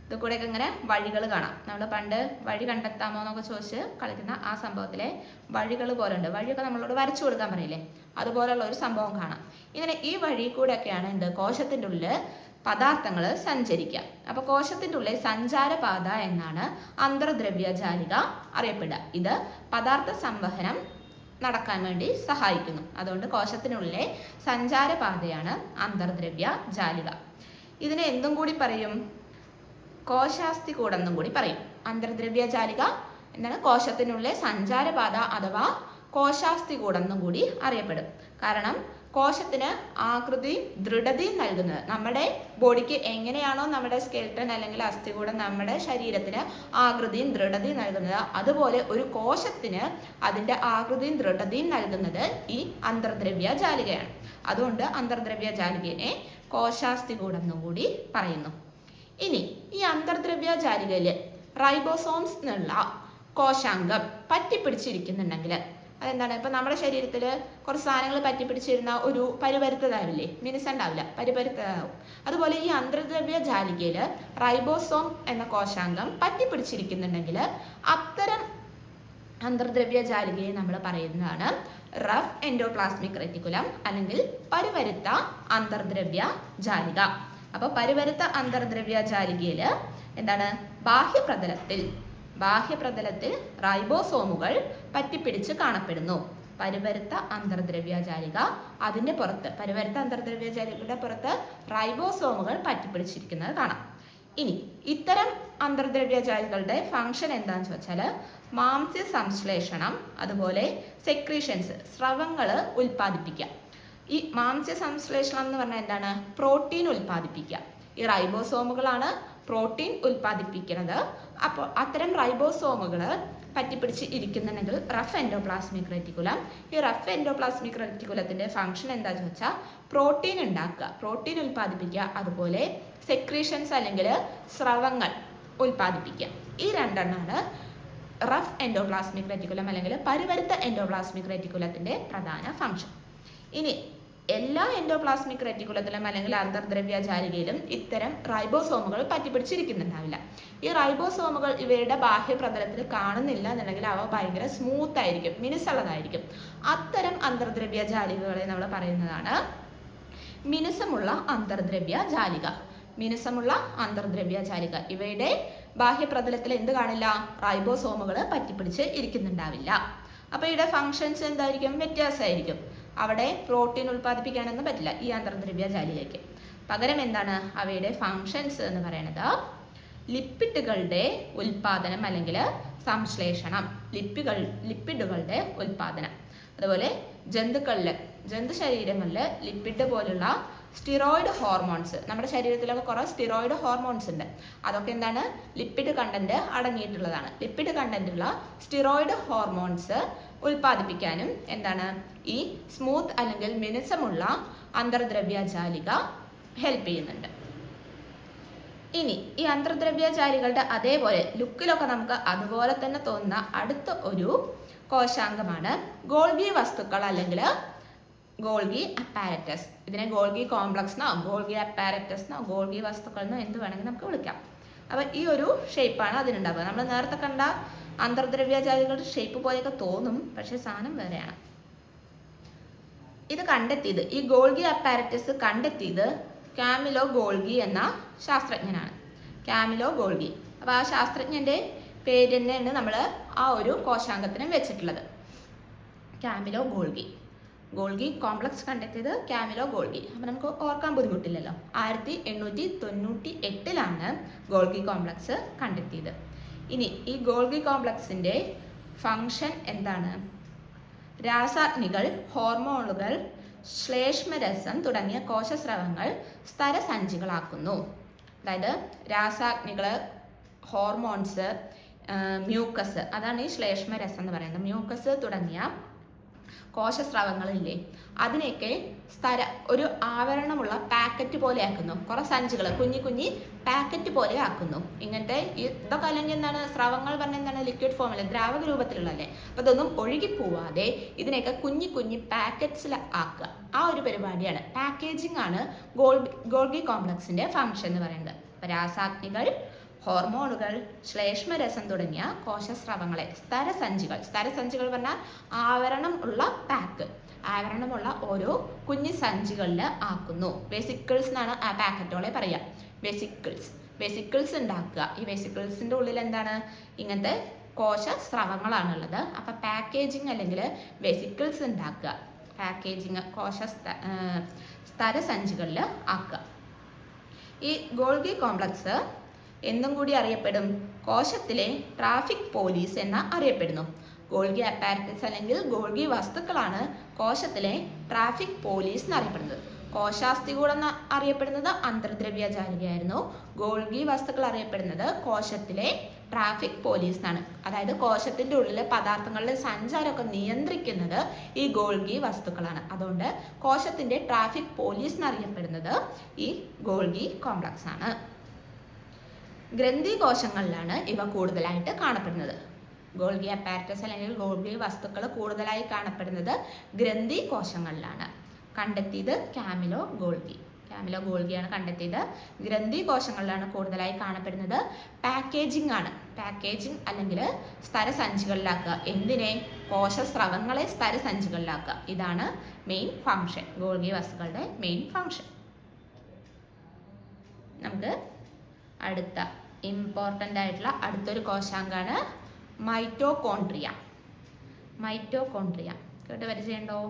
ഇത് കൂടെയൊക്കെ ഇങ്ങനെ വഴികൾ കാണാം. നമ്മൾ പണ്ട് വഴി കണ്ടെത്താമോ എന്നൊക്കെ ചോദിച്ച് കളിക്കുന്ന ആ സംഭവത്തിലെ വഴികൾ പോലെ ഉണ്ട്. വഴിയൊക്കെ നമ്മളോട് വരച്ചു കൊടുക്കാൻ പറയില്ലേ, അതുപോലുള്ള ഒരു സംഭവം കാണാം. ഇങ്ങനെ ഈ വഴി കൂടെയൊക്കെയാണ് എന്ത്? കോശത്തിൻ്റെ ഉള്ളിൽ പദാർത്ഥങ്ങൾ സഞ്ചരിക്കുക. അപ്പോൾ കോശത്തിൻ്റെ ഉള്ളിൽ സഞ്ചാരപാത എന്നാണ് അന്തർദ്രവ്യ ജാലിക അറിയപ്പെടുക. ഇത് പദാർത്ഥ സംവഹനം നടക്കാൻ വേണ്ടി സഹായിക്കുന്നു. അതുകൊണ്ട് കോശത്തിനുള്ളിലെ സഞ്ചാരപാതയാണ് അന്തർദ്രവ്യ ജാലിക. ഇതിനെ എന്തും കൂടി പറയും? കോശാസ്ഥികൂടം എന്നും കൂടി പറയും. അന്തർദ്രവ്യജാലിക എന്താണ്? കോശത്തിനുള്ളിലെ സഞ്ചാരപാത അഥവാ കോശാസ്ഥികൂടം എന്നും കൂടി അറിയപ്പെടും. കാരണം കോശത്തിന് ആകൃതിയും ദൃഢതയും നൽകുന്നത്, നമ്മുടെ ബോഡിക്ക് എങ്ങനെയാണോ നമ്മുടെ സ്കെൽട്ടൺ അല്ലെങ്കിൽ അസ്ഥികൂടം നമ്മുടെ ശരീരത്തിന് ആകൃതിയും ദൃഢതയും നൽകുന്നത്, അതുപോലെ ഒരു കോശത്തിന് അതിൻ്റെ ആകൃതിയും ദൃഢതയും നൽകുന്നത് ഈ അന്തർദ്രവ്യജാലികയാണ്. അതുകൊണ്ട് അന്തർദ്രവ്യജാലികയെ കോശാസ്ഥികൂടം എന്നും കൂടി പറയുന്നു. ഇനി ഈ അന്തർദ്രവ്യജാലികയിൽ റൈബോസോംസ് എന്നുള്ള കോശാംഗം പറ്റിപ്പിടിച്ചിരിക്കുന്നുണ്ടെങ്കിൽ അതെന്താണ്? ഇപ്പം നമ്മുടെ ശരീരത്തിൽ കുറച്ച് സാധനങ്ങൾ പറ്റിപ്പിടിച്ചിരുന്ന ഒരു പരുപരുത്തതാവില്ലേ, മിനുസുണ്ടാവില്ല, പരുപരുത്തതാവും. അതുപോലെ ഈ അന്തർദ്രവ്യജാലികയിൽ റൈബോസോം എന്ന കോശാംഗം പറ്റിപ്പിടിച്ചിരിക്കുന്നുണ്ടെങ്കിൽ അത്തരം അന്തർദ്രവ്യജാലികയെ നമ്മൾ പറയുന്നതാണ് റഫ് എൻഡോപ്ലാസ്മിക് റെറ്റിക്കുലം അല്ലെങ്കിൽ പരുപരുത്ത അന്തർദ്രവ്യജാലിക. അപ്പോൾ പരുപരുത്ത അന്തർദ്രവ്യജാലികയിൽ എന്താണ്? ബാഹ്യപ്രതലത്തിൽ റൈബോസോമുകൾ പറ്റിപ്പിടിച്ച് കാണപ്പെടുന്നു. പരുപരുത്ത അന്തർദ്രവ്യജാലിക, അതിൻ്റെ പുറത്ത്, പരുപരുത്ത അന്തർദ്രവ്യജാലികയുടെ പുറത്ത് റൈബോസോമുകൾ പറ്റിപ്പിടിച്ചിരിക്കുന്നത് കാണാം. ഇനി ഇത്തരം അന്തർദ്രവ്യജാലികളുടെ ഫംഗ്ഷൻ എന്താണെന്ന് ചോദിച്ചാൽ മാംസ്യ സംശ്ലേഷണം, അതുപോലെ സെക്രീഷൻസ്, സ്രവങ്ങൾ ഉൽപ്പാദിപ്പിക്കുക. ഈ മാംസ്യ സംശ്ലേഷണം എന്ന് പറഞ്ഞാൽ എന്താണ്? പ്രോട്ടീൻ ഉൽപ്പാദിപ്പിക്കുക. ഈ റൈബോസോമുകളാണ് പ്രോട്ടീൻ ഉൽപ്പാദിപ്പിക്കുന്നത്. അപ്പോൾ അത്തരം റൈബോസോമുകൾ പറ്റിപ്പിടിച്ച് ഇരിക്കുന്നുണ്ടെങ്കിൽ റഫ് എൻഡോപ്ലാസ്മിക് റെറ്റിക്കുലം, ഈ റഫ് എൻഡോപ്ലാസ്മിക് റെറ്റിക്കുലത്തിൻ്റെ ഫംഗ്ഷൻ എന്താണെന്ന് വെച്ചാൽ പ്രോട്ടീൻ ഉണ്ടാക്കുക, പ്രോട്ടീൻ ഉൽപ്പാദിപ്പിക്കുക, അതുപോലെ സെക്രീഷൻസ് അല്ലെങ്കിൽ സ്രവങ്ങൾ ഉൽപ്പാദിപ്പിക്കുക. ഈ രണ്ടെണ്ണമാണ് റഫ് എൻഡോപ്ലാസ്മിക് റെറ്റിക്കുലം അല്ലെങ്കിൽ പരുപരുത്ത എൻഡോപ്ലാസ്മിക് റെറ്റിക്കുലത്തിൻ്റെ പ്രധാന ഫംഗ്ഷൻ. ഇനി എല്ലാ എൻഡോപ്ലാസ്മിക് റെറ്റിക്കുലത്തിലും അല്ലെങ്കിൽ അന്തർദ്രവ്യജാലികയിലും ഇത്തരം റൈബോസോമുകൾ പറ്റിപ്പിടിച്ചിരിക്കുന്നുണ്ടാവില്ല. ഈ റൈബോസോമുകൾ ഇവയുടെ ബാഹ്യപ്രതലത്തിൽ കാണുന്നില്ല എന്നുണ്ടെങ്കിൽ അവ ഭയങ്കര സ്മൂത്ത് ആയിരിക്കും, മിനുസുള്ളതായിരിക്കും. അത്തരം അന്തർദ്രവ്യജാലികകളെ നമ്മൾ പറയുന്നതാണ് മിനുസമുള്ള അന്തർദ്രവ്യജാലിക. മിനുസമുള്ള അന്തർദ്രവ്യജാലിക, ഇവയുടെ ബാഹ്യപ്രതലത്തിൽ എന്ത് കാണില്ല? റൈബോസോമുകൾ പറ്റിപ്പിടിച്ച് ഇരിക്കുന്നുണ്ടാവില്ല. അപ്പോൾ ഇവിടെ ഫങ്ഷൻസ് എന്തായിരിക്കും? വ്യത്യാസമായിരിക്കും. അവിടെ പ്രോട്ടീൻ ഉൽപ്പാദിപ്പിക്കാനൊന്നും പറ്റില്ല ഈ അന്തർദ്രവ്യജാലികയ്ക്ക്. പകരം എന്താണ് അവയുടെ ഫങ്ഷൻസ് എന്ന് പറയുന്നത്? ലിപ്പിഡുകളുടെ ഉൽപ്പാദനം അല്ലെങ്കിൽ സംശ്ലേഷണം, ലിപ്പിഡുകളുടെ ഉൽപ്പാദനം. അതുപോലെ ജന്തു ശരീരങ്ങളിൽ ലിപ്പിഡ് പോലുള്ള സ്റ്റിറോയിഡ് ഹോർമോൺസ്, നമ്മുടെ ശരീരത്തിലൊക്കെ കുറേ സ്റ്റിറോയിഡ് ഹോർമോൺസ് ഉണ്ട്. അതൊക്കെ എന്താണ്? ലിപ്പിഡ് കണ്ടന്റ് അടങ്ങിയിട്ടുള്ളതാണ്. ലിപ്പിഡ് കണ്ടന്റുള്ള സ്റ്റിറോയിഡ് ഹോർമോൺസ് ഉൽപ്പാദിപ്പിക്കാനും എന്താണ് ഈ സ്മൂത്ത് അല്ലെങ്കിൽ മിനുസമുള്ള അന്തർദ്രവ്യജാലിക ഹെൽപ്പ് ചെയ്യുന്നുണ്ട്. ഇനി ഈ അന്തർദ്രവ്യജാലികളുടെ അതേപോലെ ലുക്കിലൊക്കെ നമുക്ക് അതുപോലെ തന്നെ തോന്നുന്ന അടുത്ത ഒരു കോശാംഗമാണ് ഗോൾഗി വസ്തുക്കൾ അല്ലെങ്കിൽ ഗോൾഗി അപ്പാരറ്റസ്. ഇതിനെ ഗോൾഗി കോംപ്ലക്സ് എന്നോ ഗോൾഗി അപ്പാരറ്റസ് എന്നോ ഗോൾഗി വസ്തുക്കൾ എന്നോ എന്ത് വേണമെങ്കിൽ നമുക്ക് വിളിക്കാം. അപ്പോൾ ഈ ഒരു ഷേപ്പാണ് അതിനുണ്ടാവുക. നമ്മൾ നേരത്തെ കണ്ട അന്തർദ്രവ്യജാലികളുടെ ഷേപ്പ് പോലെയൊക്കെ തോന്നും, പക്ഷേ സാധനം വേറെയാണ്. ഇത് കണ്ടെത്തിയത്, ഈ ഗോൾഗി അപ്പാരറ്റസ് കണ്ടെത്തിയത് കാമിലോ ഗോൾഗി എന്ന ശാസ്ത്രജ്ഞനാണ്. Camillo Golgi. അപ്പോൾ ആ ശാസ്ത്രജ്ഞൻ്റെ പേര് തന്നെയാണ് നമ്മൾ ആ ഒരു കോശാംഗത്തിന് വെച്ചിട്ടുള്ളത്, കാമിലോ ഗോൾഗി. ഗോൾഗി കോംപ്ലക്സ് കണ്ടെത്തിയത് കാമിലോ ഗോൾഗി. അപ്പോൾ നമുക്ക് ഓർക്കാൻ ബുദ്ധിമുട്ടില്ലല്ലോ. 1898 ഗോൾഗി കോംപ്ലക്സ് കണ്ടെത്തിയത്. ഇനി ഈ ഗോൾഗി കോംപ്ലക്സിൻ്റെ ഫങ്ഷൻ എന്താണ്? രാസാഗ്നികൾ, ഹോർമോണുകൾ, ശ്ലേഷ്മരസം തുടങ്ങിയ കോശസ്രവങ്ങൾ സ്തരസഞ്ചികളാക്കുന്നു. അതായത് രാസാഗ്നികൾ, ഹോർമോൺസ്, മ്യൂക്കസ്, അതാണ് ഈ ശ്ലേഷ്മരസം എന്ന് പറയുന്നത്. മ്യൂക്കസ് തുടങ്ങിയ കോശസ്രവങ്ങളില്ലേ, അതിനെയൊക്കെ ഒരു ആവരണമുള്ള പാക്കറ്റ് പോലെ ആക്കുന്നു. കുറേ സഞ്ചികൾ കുഞ്ഞി പാക്കറ്റ് പോലെ ആക്കുന്നു. ഇങ്ങനത്തെ ഇതൊക്കെ അല്ലെങ്കിൽ എന്താണ്? സ്രവങ്ങൾ പറഞ്ഞാൽ എന്താണ്? ലിക്വിഡ് ഫോമിൽ, ദ്രാവക രൂപത്തിലുള്ളതല്ലേ. അപ്പോൾ ഇതൊന്നും ഒഴുകിപ്പോവാതെ ഇതിനെയൊക്കെ കുഞ്ഞി പാക്കറ്റ്സിൽ ആക്കുക. ആ ഒരു പരിപാടിയാണ്, പാക്കേജിംഗ് ആണ് ഗോൾഗി കോംപ്ലക്സിൻ്റെ ഫംഗ്ഷൻ എന്ന് പറയുന്നത്. രാസാഗ്നികൾ, ഹോർമോണുകൾ, ശ്ലേഷ്മരസം തുടങ്ങിയ കോശസ്രവങ്ങളെ സ്തരസഞ്ചികൾ പറഞ്ഞാൽ ആവരണം ഉള്ള പാക്ക്, ആവരണമുള്ള ഓരോ കുഞ്ഞു സഞ്ചികളിൽ ആക്കുന്നു. വെസിക്കിൾസ് എന്നാണ് ആ പാക്കറ്റുകളെ പറയുക. വെസിക്കിൾസ് ഉണ്ടാക്കുക. ഈ വെസിക്കിൾസിൻ്റെ ഉള്ളിൽ എന്താണ്? ഇങ്ങനത്തെ കോശസ്രവങ്ങളാണുള്ളത്. അപ്പം പാക്കേജിങ് അല്ലെങ്കിൽ വെസിക്കിൾസ് ഉണ്ടാക്കുക, പാക്കേജിങ് സ്തരസഞ്ചികളിൽ ആക്കുക. ഈ ഗോൾഗി കോംപ്ലക്സ് എന്നും കൂടി അറിയപ്പെടും? കോശത്തിലെ ട്രാഫിക് പോലീസ് എന്ന് അറിയപ്പെടുന്നു. ഗോൾഗി അപ്പാരറ്റസ് അല്ലെങ്കിൽ ഗോൾഗി വസ്തുക്കളാണ് കോശത്തിലെ ട്രാഫിക് പോലീസ് എന്നറിയപ്പെടുന്നത്. കോശാസ്ഥികൂടം എന്ന് അറിയപ്പെടുന്നത് അന്തർദ്രവ്യജാലികയായിരുന്നു. ഗോൾഗി വസ്തുക്കൾ അറിയപ്പെടുന്നത് കോശത്തിലെ ട്രാഫിക് പോലീസ് എന്നാണ്. അതായത് കോശത്തിൻ്റെ ഉള്ളിലെ പദാർത്ഥങ്ങളുടെ സഞ്ചാരമൊക്കെ നിയന്ത്രിക്കുന്നത് ഈ ഗോൾഗി വസ്തുക്കളാണ്. അതുകൊണ്ട് കോശത്തിൻ്റെ ട്രാഫിക് പോലീസ് എന്നറിയപ്പെടുന്നത് ഈ ഗോൾഗി കോംപ്ലക്സ് ആണ്. ഗ്രന്ഥി കോശങ്ങളിലാണ് ഇവ കൂടുതലായിട്ട് കാണപ്പെടുന്നത്. ഗോൾഗി അപ്പാരറ്റസ് അല്ലെങ്കിൽ ഗോൾഗി വസ്തുക്കൾ കൂടുതലായി കാണപ്പെടുന്നത് ഗ്രന്ഥി കോശങ്ങളിലാണ്. കണ്ടെത്തിയത് കാമിലോ ഗോൾഗിയാണ് കണ്ടെത്തിയത്. ഗ്രന്ഥി കോശങ്ങളിലാണ് കൂടുതലായി കാണപ്പെടുന്നത്. പാക്കേജിംഗ് ആണ്. പാക്കേജിംഗ് അല്ലെങ്കിൽ സ്തരസഞ്ചികളിലാക്കുക. എന്തിനെ? കോശസ്രവങ്ങളെ സ്തരസഞ്ചികളിലാക്കുക. ഇതാണ് മെയിൻ ഫങ്ഷൻ, ഗോൾഗി വസ്തുക്കളുടെ മെയിൻ ഫങ്ഷൻ. നമുക്ക് അടുത്ത ഇമ്പോർട്ടൻ്റ് ആയിട്ടുള്ള അടുത്തൊരു കോശാംഗമാണ് മൈറ്റോകോൺട്രിയ. കേട്ട് പരിചയമുണ്ടോ?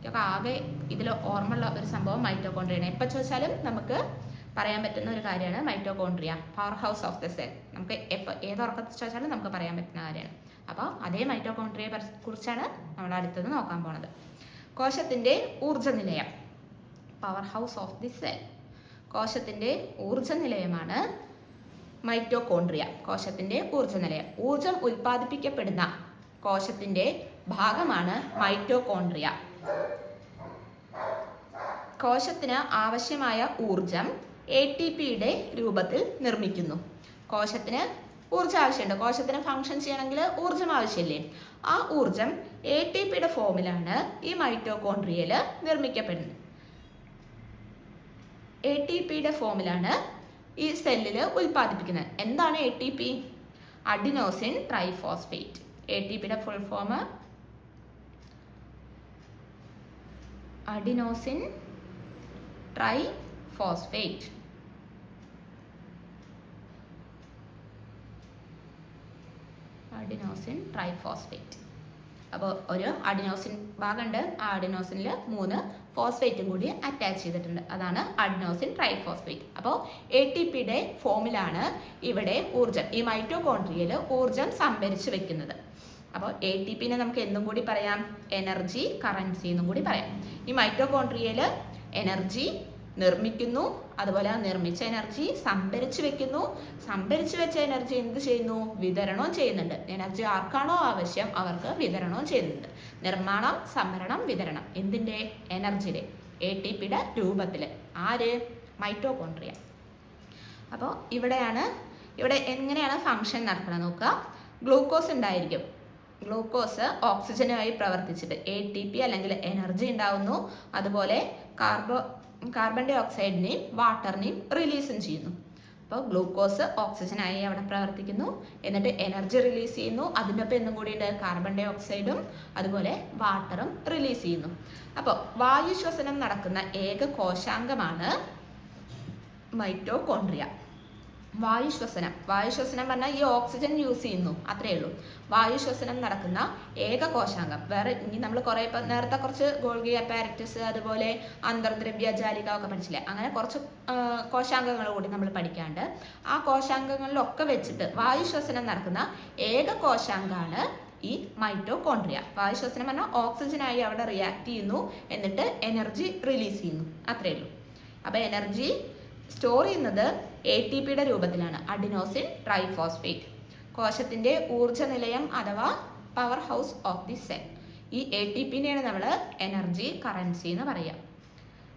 ഒക്കെ ആകെ ഇതിൽ ഓർമ്മയുള്ള ഒരു സംഭവം മൈറ്റോകോൺട്രിയാണ്. എപ്പോൾ ചോദിച്ചാലും നമുക്ക് പറയാൻ പറ്റുന്ന ഒരു കാര്യമാണ് mitochondria, power house of the cell. നമുക്ക് എപ്പോൾ ഏതുറക്കത്തിൽ ചോദിച്ചാലും നമുക്ക് പറയാൻ പറ്റുന്ന കാര്യമാണ്. അപ്പോൾ അതേ മൈറ്റോകോൺട്രിയയെ കുറിച്ചാണ് നമ്മൾ അടുത്തത് നോക്കാൻ പോണത്. കോശത്തിൻ്റെ ഊർജ്ജനിലയം, power house of the cell. കോശത്തിൻ്റെ ഊർജ്ജനിലയമാണ് മൈറ്റോകോൺട്രിയ. കോശത്തിൻ്റെ ഊർജ്ജനിലയം. ഊർജം ഉൽപ്പാദിപ്പിക്കപ്പെടുന്ന കോശത്തിൻ്റെ ഭാഗമാണ് മൈറ്റോകോൺട്രിയ. കോശത്തിന് ആവശ്യമായ ഊർജം ATPയുടെ രൂപത്തിൽ നിർമ്മിക്കുന്നു. കോശത്തിന് ഊർജ്ജം ആവശ്യമുണ്ട്. കോശത്തിന് ഫങ്ഷൻ ചെയ്യണമെങ്കിൽ ഊർജം ആവശ്യമില്ലേ? ആ ഊർജം ATPയുടെ ഫോമിലാണ് ഈ മൈറ്റോകോൺട്രിയയിൽ നിർമ്മിക്കപ്പെടുന്നത്. ATPയുടെ ഫോമിലാണ് ഈ സെല്ലിൽ ഉൽപ്പാദിപ്പിക്കുന്നത്. എന്താണ് ATP? Adenosine triphosphate. ATPയുടെ ഫുൾ ഫോം അഡിനോസിൻ ട്രൈഫോസ്ഫേറ്റ്. അപ്പോൾ ഒരു അഡിനോസിൻ ഭാഗമുണ്ട്. ആ അഡിനോസിനിൽ 3 ഫോസ്ഫേറ്റും കൂടി അറ്റാച്ച് ചെയ്തിട്ടുണ്ട്. അതാണ് അഡിനോസിൻ ട്രൈഫോസ്ഫേറ്റ്. അപ്പോൾ ATPയുടെ ഫോമിലാണ് ഇവിടെ ഊർജം, ഈ മൈറ്റോകോൺട്രിയയിൽ ഊർജം സംഭരിച്ചു വെക്കുന്നത്. അപ്പോൾ ATPനെ നമുക്ക് എന്തും കൂടി പറയാം? എനർജി കറൻസി എന്നും കൂടി പറയാം. ഈ മൈറ്റോകോൺട്രിയയിൽ എനർജി നിർമ്മിക്കുന്നു, അതുപോലെ നിർമ്മിച്ച എനർജി സംഭരിച്ചു വെക്കുന്നു. സംഭരിച്ചു വെച്ച എനർജി എന്ത് ചെയ്യുന്നു? വിതരണവും ചെയ്യുന്നുണ്ട്. എനർജി ആർക്കാണോ ആവശ്യം അവർക്ക് വിതരണവും ചെയ്യുന്നുണ്ട്. നിർമ്മാണം, സംഭരണം, വിതരണം. എന്തിൻ്റെ? എനർജിയുടെ, ATPയുടെ രൂപത്തിൽ. ആര്? മൈറ്റോകോൺട്രിയ. അപ്പോൾ ഇവിടെ എങ്ങനെയാണ് ഫങ്ഷൻ നടക്കുന്നത് നോക്കുക. ഗ്ലൂക്കോസ് ഉണ്ടായിരിക്കും. ഗ്ലൂക്കോസ് ഓക്സിജനുമായി പ്രവർത്തിച്ചിട്ട് ATP അല്ലെങ്കിൽ എനർജി ഉണ്ടാവുന്നു. അതുപോലെ കാർബൺ ഡൈ ഓക്സൈഡിനെയും വാട്ടറിനെയും റിലീസും ചെയ്യുന്നു. അപ്പോൾ ഗ്ലൂക്കോസ് ഓക്സിജനായി അവിടെ പ്രവർത്തിക്കുന്നു, എന്നിട്ട് എനർജി റിലീസ് ചെയ്യുന്നു. അതിൻ്റെ ഒപ്പം എന്നും കൂടിയിട്ട് കാർബൺ ഡൈ ഓക്സൈഡും അതുപോലെ വാട്ടറും റിലീസ് ചെയ്യുന്നു. അപ്പോൾ വായു ശ്വസനം നടക്കുന്ന ഏക കോശാംഗമാണ് മൈറ്റോകോൺട്രിയ. വായുശ്വസനം പറഞ്ഞാൽ ഈ ഓക്സിജൻ യൂസ് ചെയ്യുന്നു, അത്രയേ ഉള്ളൂ. വായുശ്വസനം നടക്കുന്ന ഏക കോശാംഗം. വേറെ ഇനി നമ്മൾ നേരത്തെ കുറച്ച് ഗോൾഗി അപ്പാരറ്റസ് അതുപോലെ അന്തർദ്രവ്യജാലിക ഒക്കെ പഠിച്ചില്ലേ? അങ്ങനെ കുറച്ച് കോശാംഗങ്ങൾ കൂടി നമ്മൾ പഠിക്കാണ്ട് ആ കോശാംഗങ്ങളിലൊക്കെ വെച്ചിട്ട് വായുശ്വസനം നടക്കുന്ന ഏക കോശാംഗമാണ് ഈ മൈറ്റോകോൺട്രിയ. വായുശ്വസനം പറഞ്ഞാൽ ഓക്സിജനായി അവിടെ റിയാക്ട് ചെയ്യുന്നു, എന്നിട്ട് എനർജി റിലീസ് ചെയ്യുന്നു, അത്രയേ ഉള്ളൂ. അപ്പോൾ എനർജി സ്റ്റോർ ചെയ്യുന്നത് ATPയുടെ രൂപത്തിലാണ്, അഡിനോസിൻ ട്രൈഫോസ്ഫേറ്റ്. കോശത്തിൻ്റെ ഊർജ്ജ നിലയം അഥവാ power house of the cell. ഈ ATPനെയാണ് നമ്മൾ എനർജി കറൻസി എന്ന് പറയുക.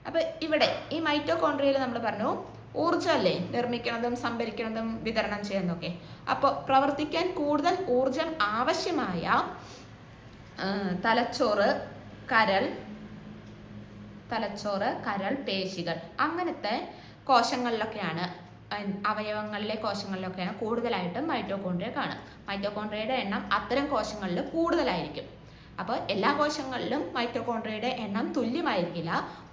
അപ്പോൾ ഇവിടെ ഈ മൈറ്റോകോൺട്രിയയിൽ നമ്മൾ പറഞ്ഞു ഊർജ്ജമല്ലേ നിർമ്മിക്കുന്നതും സംഭരിക്കുന്നതും വിതരണം ചെയ്യുന്നതൊക്കെ. അപ്പോൾ പ്രവർത്തിക്കാൻ കൂടുതൽ ഊർജം ആവശ്യമായ തലച്ചോറ്, കരൾ, പേശികൾ അങ്ങനത്തെ കോശങ്ങളിലൊക്കെയാണ്, അവയവങ്ങളിലെ കോശങ്ങളിലൊക്കെയാണ് കൂടുതലായിട്ടും മൈറ്റോകോൺട്രിയ കാണുക. മൈറ്റോകോൺട്രിയയുടെ എണ്ണം അത്തരം കോശങ്ങളിൽ കൂടുതലായിരിക്കും. അപ്പോൾ എല്ലാ കോശങ്ങളിലും മൈറ്റോകോൺട്രിയയുടെ എണ്ണം തുല്യമായിരിക്കില്ല.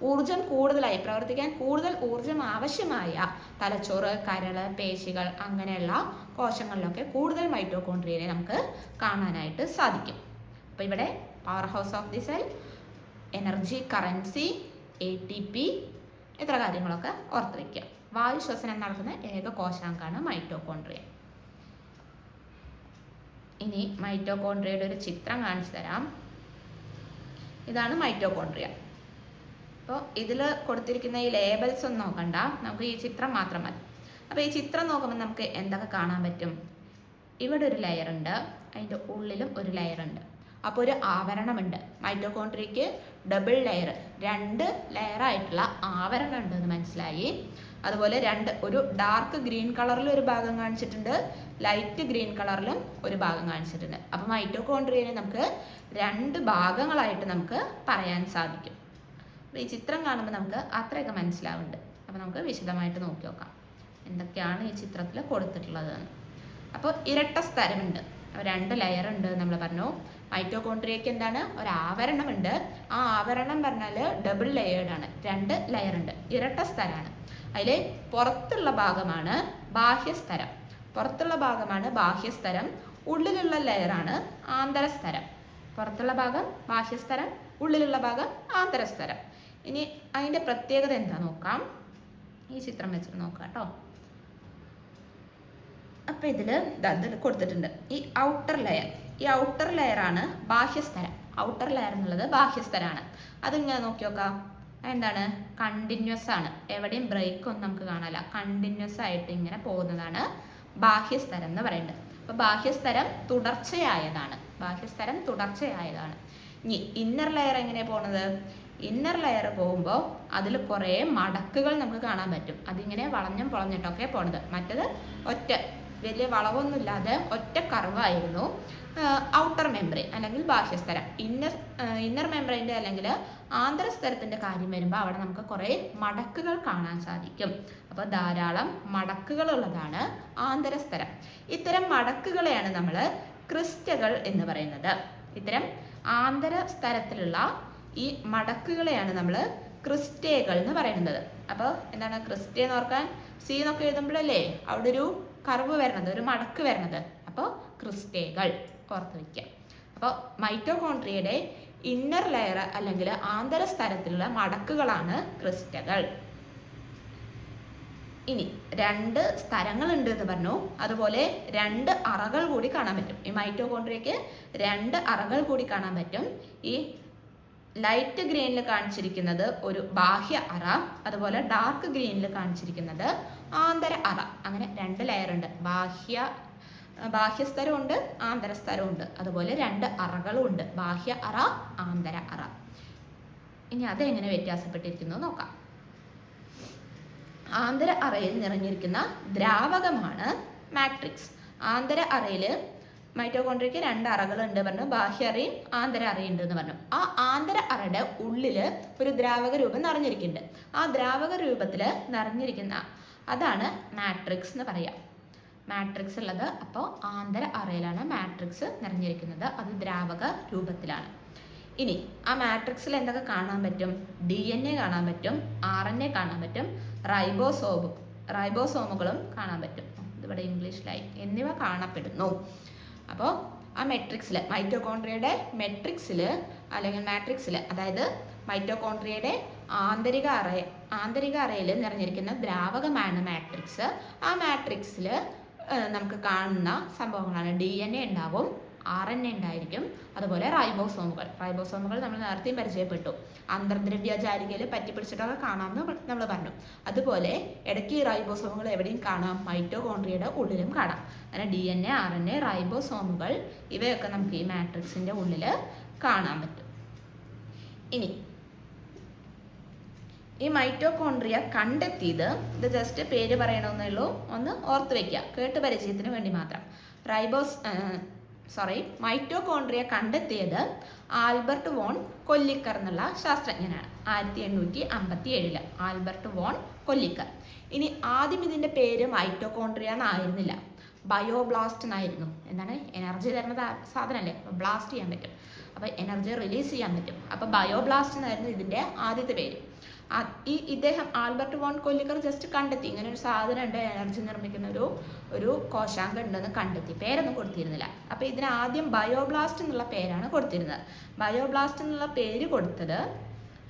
ഊർജം കൂടുതലായി പ്രവർത്തിക്കാൻ കൂടുതൽ ഊർജം ആവശ്യമായ തലച്ചോറ്, കരൾ, പേശികൾ അങ്ങനെയുള്ള കോശങ്ങളിലൊക്കെ കൂടുതൽ മൈറ്റോകോൺട്രിയയെ നമുക്ക് കാണാനായിട്ട് സാധിക്കും. അപ്പോൾ ഇവിടെ power house of the cell, energy currency, ATP, ഇത്ര കാര്യങ്ങളൊക്കെ ഓർത്ത് വയ്ക്കുക. വായു ശ്വസനം നടക്കുന്ന ഏക കോശാംഗമാണ് മൈറ്റോകോൺട്രിയ. ഇനി മൈറ്റോകോൺട്രിയയുടെ ഒരു ചിത്രം കാണിച്ചു തരാം. ഇതാണ് മൈറ്റോകോൺട്രിയ. അപ്പോൾ ഇതിൽ കൊടുത്തിരിക്കുന്ന ഈ ലേബൽസ് ഒന്നും നോക്കണ്ട, നമുക്ക് ഈ ചിത്രം മാത്രം മതി. അപ്പോൾ ഈ ചിത്രം നോക്കുമ്പോൾ നമുക്ക് എന്തൊക്കെ കാണാൻ പറ്റും? ഇവിടെ ഒരു ലെയർ ഉണ്ട്, അതിൻ്റെ ഉള്ളിലും ഒരു ലെയർ ഉണ്ട്. അപ്പോൾ ഒരു ആവരണമുണ്ട്. മൈറ്റോകോൺട്രിയയ്ക്ക് ഡബിൾ ലെയർ, 2 ലെയറായിട്ടുള്ള ആവരണം ഉണ്ടെന്ന് മനസ്സിലായി. അതുപോലെ ഒരു ഡാർക്ക് ഗ്രീൻ കളറിൽ ഒരു ഭാഗം കാണിച്ചിട്ടുണ്ട്, ലൈറ്റ് ഗ്രീൻ കളറിലും ഒരു ഭാഗം കാണിച്ചിട്ടുണ്ട്. അപ്പോൾ മൈറ്റോകോൺട്രിയനെ നമുക്ക് 2 ഭാഗങ്ങളായിട്ട് നമുക്ക് പറയാൻ സാധിക്കും. അപ്പോൾ ഈ ചിത്രം കാണുമ്പോൾ നമുക്ക് അത്രയൊക്കെ മനസ്സിലാവുന്നുണ്ട്. അപ്പോൾ നമുക്ക് വിശദമായിട്ട് നോക്കി നോക്കാം എന്തൊക്കെയാണ് ഈ ചിത്രത്തിൽ കൊടുത്തിട്ടുള്ളത്. അപ്പോൾ ഇരട്ട സ്തരമുണ്ട്, 2 ലെയർ ഉണ്ട് നമ്മൾ പറഞ്ഞു. മൈറ്റോകോൺട്രിയയ്ക്ക് എന്താണ്? ഒരു ആവരണമുണ്ട്. ആ ആവരണം പറഞ്ഞാൽ ഡബിൾ ലെയേർഡാണ്, 2 ലെയർ ഉണ്ട്, ഇരട്ട സ്തരമാണ്. അതിൽ പുറത്തുള്ള ഭാഗമാണ് ബാഹ്യസ്തരം, ഉള്ളിലുള്ള ലെയറാണ് ആന്തരസ്തരം. പുറത്തുള്ള ഭാഗം ബാഹ്യസ്തരം, ഉള്ളിലുള്ള ഭാഗം ആന്തരസ്തരം. ഇനി അതിൻ്റെ പ്രത്യേകത എന്താ നോക്കാം. ഈ ചിത്രം വെച്ചിട്ട് നോക്കാം കേട്ടോ. അപ്പോൾ ഇതിൽ കൊടുത്തിട്ടുണ്ട് ഈ ഔട്ടർ ലെയറാണ് ബാഹ്യസ്തരം. ഔട്ടർ ലെയർ എന്നുള്ളത് ബാഹ്യസ്തരമാണ്. അതിങ്ങനെ നോക്കി നോക്കാം. എന്താണ്? കണ്ടിന്യൂസ് ആണ്, എവിടെയും ബ്രേക്ക് ഒന്നും നമുക്ക് കാണാനില്ല, കണ്ടിന്യൂസ് ആയിട്ട് ഇങ്ങനെ പോകുന്നതാണ് ബാഹ്യസ്തരം എന്ന് പറയുന്നത്. അപ്പോൾ ബാഹ്യസ്തരം തുടർച്ചയായതാണ്. ഇനി ഇന്നർ ലെയർ എങ്ങനെയാണ് പോകുന്നത്? ഇന്നർ ലെയർ പോകുമ്പോൾ അതിൽ കുറേ മടക്കുകൾ നമുക്ക് കാണാൻ പറ്റും. അതിങ്ങനെ വളഞ്ഞും പൊളഞ്ഞിട്ടൊക്കെ പോണത്. മറ്റത് ഒറ്റ വലിയ വളവൊന്നുമില്ലാതെ ഒറ്റ കർവായിരുന്നു ഔട്ടർ മെംബ്രെയിൻ അല്ലെങ്കിൽ ബാഹ്യസ്തരം. ഇന്നർ മെംബ്രെയിൻ്റെ അല്ലെങ്കിൽ ആന്തരസ്തരത്തിൻ്റെ കാര്യം വരുമ്പോൾ അവിടെ നമുക്ക് കുറേ മടക്കുകൾ കാണാൻ സാധിക്കും. അപ്പോൾ ധാരാളം മടക്കുകളുള്ളതാണ് ആന്തരസ്തരം. ഇത്തരം മടക്കുകളെയാണ് നമ്മൾ ക്രിസ്റ്റകൾ എന്ന് പറയുന്നത്. ഇത്തരം ആന്തരസ്തരത്തിലുള്ള ഈ മടക്കുകളെയാണ് നമ്മൾ ക്രിസ്റ്റേകൾ എന്ന് പറയുന്നത്. അപ്പോൾ എന്താണ് ക്രിസ്റ്റേ എന്ന് ഓർക്കാൻ? സി എന്നൊക്കെ എഴുതുമ്പോഴല്ലേ അവിടെ ഒരു കർവ് വരണത്, ഒരു മടക്ക് വരണത്. അപ്പോൾ ക്രിസ്റ്റേകൾ ഓർത്ത് വയ്ക്കുക. അപ്പോൾ മൈറ്റോകോൺട്രിയയുടെ ഇന്നർ ലെയർ അല്ലെങ്കിൽ ആന്തരസ്തരത്തിലുള്ള മടക്കുകളാണ് ക്രിസ്റ്റകൾ. ഇനി 2 സ്ഥലങ്ങളുണ്ട് എന്ന് പറഞ്ഞു. അതുപോലെ 2 അറകൾ കൂടി കാണാൻ പറ്റും. ഈ മൈറ്റോകോൺട്രിയയ്ക്ക് 2 അറകൾ കൂടി കാണാൻ പറ്റും. ഈ ലൈറ്റ് ഗ്രീനിൽ കാണിച്ചിരിക്കുന്നത് ഒരു ബാഹ്യ അറ, അതുപോലെ ഡാർക്ക് ഗ്രീനിൽ കാണിച്ചിരിക്കുന്നത് ആന്തര അറ. അങ്ങനെ 2 ലെയർ ഉണ്ട്, ബാഹ്യസ്തരമുണ്ട്, ആന്തരസ്തരമുണ്ട്. അതുപോലെ 2 അറകളും ഉണ്ട്, ബാഹ്യ അറ, ആന്തര അറ. ഇനി അതെങ്ങനെ വ്യത്യാസപ്പെട്ടിരിക്കുന്നു നോക്കാം. ആന്തര അറയിൽ നിറഞ്ഞിരിക്കുന്ന ദ്രാവകമാണ് മാട്രിക്സ്. ആന്തര അറയിൽ മൈറ്റോകോൺട്രിയയ്ക്ക് 2 അറകളുണ്ട് പറഞ്ഞു, ബാഹ്യ അറയും ആന്തര അറയും ഉണ്ട് എന്ന് പറഞ്ഞു. ആ ആന്തര അറയുടെ ഉള്ളിൽ ഒരു ദ്രാവക രൂപം നിറഞ്ഞിരിക്കുന്നുണ്ട്. ആ ദ്രാവക രൂപത്തിൽ നിറഞ്ഞിരിക്കുന്ന അതാണ് മാട്രിക്സ് എന്ന് പറയാം. മാട്രിക്സ് ഉള്ളത് അപ്പോൾ ആന്തര അറയിലാണ് മാട്രിക്സ് നിറഞ്ഞിരിക്കുന്നത്, അത് ദ്രാവക രൂപത്തിലാണ്. ഇനി ആ മാട്രിക്സിൽ എന്തൊക്കെ കാണാൻ പറ്റും? DNA കാണാൻ പറ്റും, RNA കാണാൻ പറ്റും, റൈബോസോമുകളും കാണാൻ പറ്റും, ഇതിവിടെ ഇംഗ്ലീഷിലായി, എന്നിവ കാണപ്പെടുന്നു. അപ്പോൾ ആ മെട്രിക്സിൽ മൈറ്റോകോൺട്രിയയുടെ അല്ലെങ്കിൽ മാട്രിക്സിൽ, അതായത് മൈറ്റോകോൺട്രിയയുടെ ആന്തരിക അറയിൽ നിറഞ്ഞിരിക്കുന്ന ദ്രാവകമാണ് മാട്രിക്സ്. ആ മാട്രിക്സിൽ നമുക്ക് കാണുന്ന സംഭവങ്ങളാണ് DNA ഉണ്ടാവും, RNA ഉണ്ടായിരിക്കും, അതുപോലെ റൈബോസോമുകൾ നമ്മൾ നേരത്തെയും പരിചയപ്പെട്ടു. അന്തർദ്രവ്യജാലികയിൽ പറ്റിപ്പിടിച്ചിട്ടൊക്കെ കാണാമെന്ന് നമ്മൾ പറഞ്ഞു. അതുപോലെ ഇടയ്ക്ക് ഈ റൈബോസോമുകൾ എവിടെയും കാണാം, മൈറ്റോകോൺട്രിയയുടെ ഉള്ളിലും കാണാം. അങ്ങനെ DNA, RNA, റൈബോസോമുകൾ ഇവയൊക്കെ നമുക്ക് ഈ മാട്രിക്സിൻ്റെ ഉള്ളിൽ കാണാൻ പറ്റും. ഇനി ഈ മൈറ്റോകോൺട്രിയ കണ്ടെത്തിയത്, ഇത് ജസ്റ്റ് പേര് പറയണമെന്നേ ഉള്ളൂ, ഒന്ന് ഓർത്ത് വയ്ക്കുക, കേട്ട് പരിചയത്തിന് വേണ്ടി മാത്രം. മൈറ്റോകോൺട്രിയ കണ്ടെത്തിയത് ആൽബർട്ട് വോൺ കൊല്ലിക്കർ എന്നുള്ള ശാസ്ത്രജ്ഞനാണ്. 1857 ആൽബർട്ട് വോൺ കൊല്ലിക്കർ. ഇനി ആദ്യം ഇതിൻ്റെ പേര് മൈറ്റോകോൺട്രിയ എന്നായിരുന്നില്ല, ബയോബ്ലാസ്റ്റ് എന്നായിരുന്നു. എന്താണ്? എനർജി തരുന്ന സാധനമല്ലേ, ബ്ലാസ്റ്റ് ചെയ്യാൻ പറ്റും, അപ്പോൾ എനർജി റിലീസ് ചെയ്യാൻ പറ്റും. അപ്പോൾ ബയോബ്ലാസ്റ്റ് എന്നായിരുന്നു ഇതിൻ്റെ ആദ്യത്തെ പേര്. ഇദ്ദേഹം ആൽബർട്ട് വോൺ കൊല്ലിക്കർ ജസ്റ്റ് കണ്ടെത്തി ഇങ്ങനെ ഒരു സാധനം ഉണ്ട്, എനർജി നിർമ്മിക്കുന്ന ഒരു കോശാംഗം ഉണ്ടെന്ന് കണ്ടെത്തി, പേരൊന്നും കൊടുത്തിരുന്നില്ല. അപ്പോൾ ഇതിന് ആദ്യം ബയോബ്ലാസ്റ്റ് എന്നുള്ള പേരാണ് കൊടുത്തിരുന്നത്. ബയോബ്ലാസ്റ്റ് എന്നുള്ള പേര് കൊടുത്തത്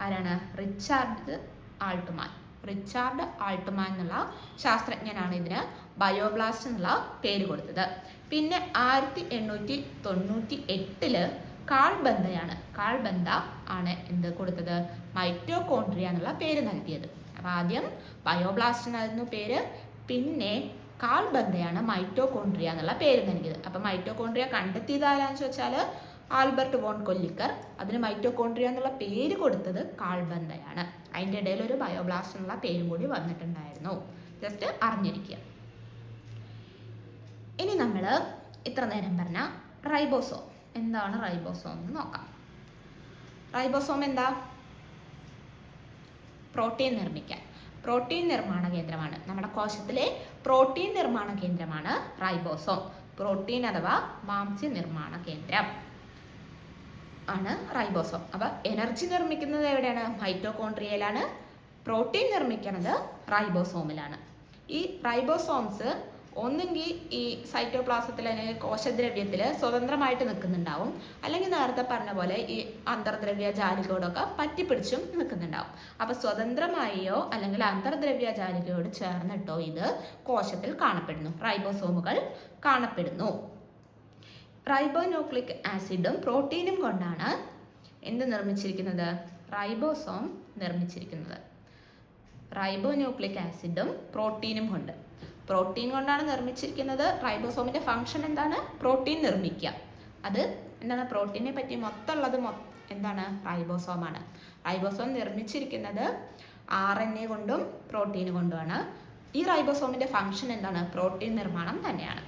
ആരാണ്? റിച്ചാർഡ് റിച്ചാർഡ് ആൾട്ട്മാൻ എന്നുള്ള ശാസ്ത്രജ്ഞനാണ് ഇതിന് ബയോബ്ലാസ്റ്റ് എന്നുള്ള പേര് കൊടുത്തത്. പിന്നെ 1898 കാൾ ബന്ദ ആണ് എന്ത് കൊടുത്തത്, മൈറ്റോകോൺട്രിയ എന്നുള്ള പേര് നൽകിയത്. അപ്പോൾ ആദ്യം ബയോബ്ലാസ്റ്റ് എന്നായിരുന്നു പേര്, പിന്നെ കാൾ ബന്ദയാണ് മൈറ്റോകോൺട്രിയ എന്നുള്ള പേര് നൽകിയത്. അപ്പം മൈറ്റോകോൺട്രിയ കണ്ടെത്തിയത് ആരാന്ന് ചോദിച്ചാൽ ആൽബർട്ട് വോൺ കൊല്ലിക്കർ. അതിന് മൈറ്റോകോൺട്രിയ എന്നുള്ള പേര് കൊടുത്തത് കാൾ ബന്ദയാണ്. അതിൻ്റെ ഇടയിൽ ഒരു ബയോബ്ലാസ്റ്റ് എന്നുള്ള പേരും കൂടി വന്നിട്ടുണ്ടായിരുന്നു. ജസ്റ്റ് അറിഞ്ഞിരിക്കുക. ഇനി നമ്മൾ ഇത്ര നേരം പറഞ്ഞ റൈബോസോം എന്താണ് റൈബോസോം എന്ന് നോക്കാം. റൈബോസോം എന്താ? പ്രോട്ടീൻ നിർമ്മിക്കാൻ, പ്രോട്ടീൻ നിർമ്മാണ കേന്ദ്രമാണ്. നമ്മുടെ കോശത്തിലെ പ്രോട്ടീൻ നിർമ്മാണ കേന്ദ്രമാണ് റൈബോസോം. പ്രോട്ടീൻ അഥവാ മാംസ്യ നിർമ്മാണ കേന്ദ്രം ആണ് റൈബോസോം. അപ്പോൾ എനർജി നിർമ്മിക്കുന്നത് എവിടെയാണ്? മൈറ്റോകോൺട്രിയയിലാണ്. പ്രോട്ടീൻ നിർമ്മിക്കുന്നത് റൈബോസോമിലാണ്. ഈ റൈബോസോംസ് ഒന്നെങ്കിൽ ഈ സൈറ്റോപ്ലാസത്തിൽ അല്ലെങ്കിൽ കോശദ്രവ്യത്തിൽ സ്വതന്ത്രമായിട്ട് നിൽക്കുന്നുണ്ടാവും, അല്ലെങ്കിൽ നേരത്തെ പറഞ്ഞ പോലെ ഈ അന്തർദ്രവ്യ ജാലികയോടൊക്കെ പറ്റിപ്പിടിച്ചും നിൽക്കുന്നുണ്ടാവും. അപ്പോൾ സ്വതന്ത്രമായോ അല്ലെങ്കിൽ അന്തർദ്രവ്യ ജാലികയോട് ചേർന്നിട്ടോ ഇത് കോശത്തിൽ കാണപ്പെടുന്നു, റൈബോസോമുകൾ കാണപ്പെടുന്നു. റൈബോന്യൂക്ലിക് ആസിഡും പ്രോട്ടീനും കൊണ്ടാണ് എന്ത് നിർമ്മിച്ചിരിക്കുന്നത്? റൈബോസോം നിർമ്മിച്ചിരിക്കുന്നത്. റൈബോന്യൂക്ലിക് ആസിഡും പ്രോട്ടീനും കൊണ്ട്, പ്രോട്ടീൻ കൊണ്ടാണ് നിർമ്മിച്ചിരിക്കുന്നത്. റൈബോസോമിൻ്റെ ഫംഗ്ഷൻ എന്താണ്? പ്രോട്ടീൻ നിർമ്മിക്കുക. അത് എന്താണ്? പ്രോട്ടീനെ പറ്റി മൊത്തമുള്ളത് എന്താണ്? റൈബോസോമാണ്. റൈബോസോം നിർമ്മിച്ചിരിക്കുന്നത് RNA കൊണ്ടും പ്രോട്ടീൻ കൊണ്ടുമാണ്. ഈ റൈബോസോമിൻ്റെ ഫംഗ്ഷൻ എന്താണ്? പ്രോട്ടീൻ നിർമ്മാണം തന്നെയാണ്.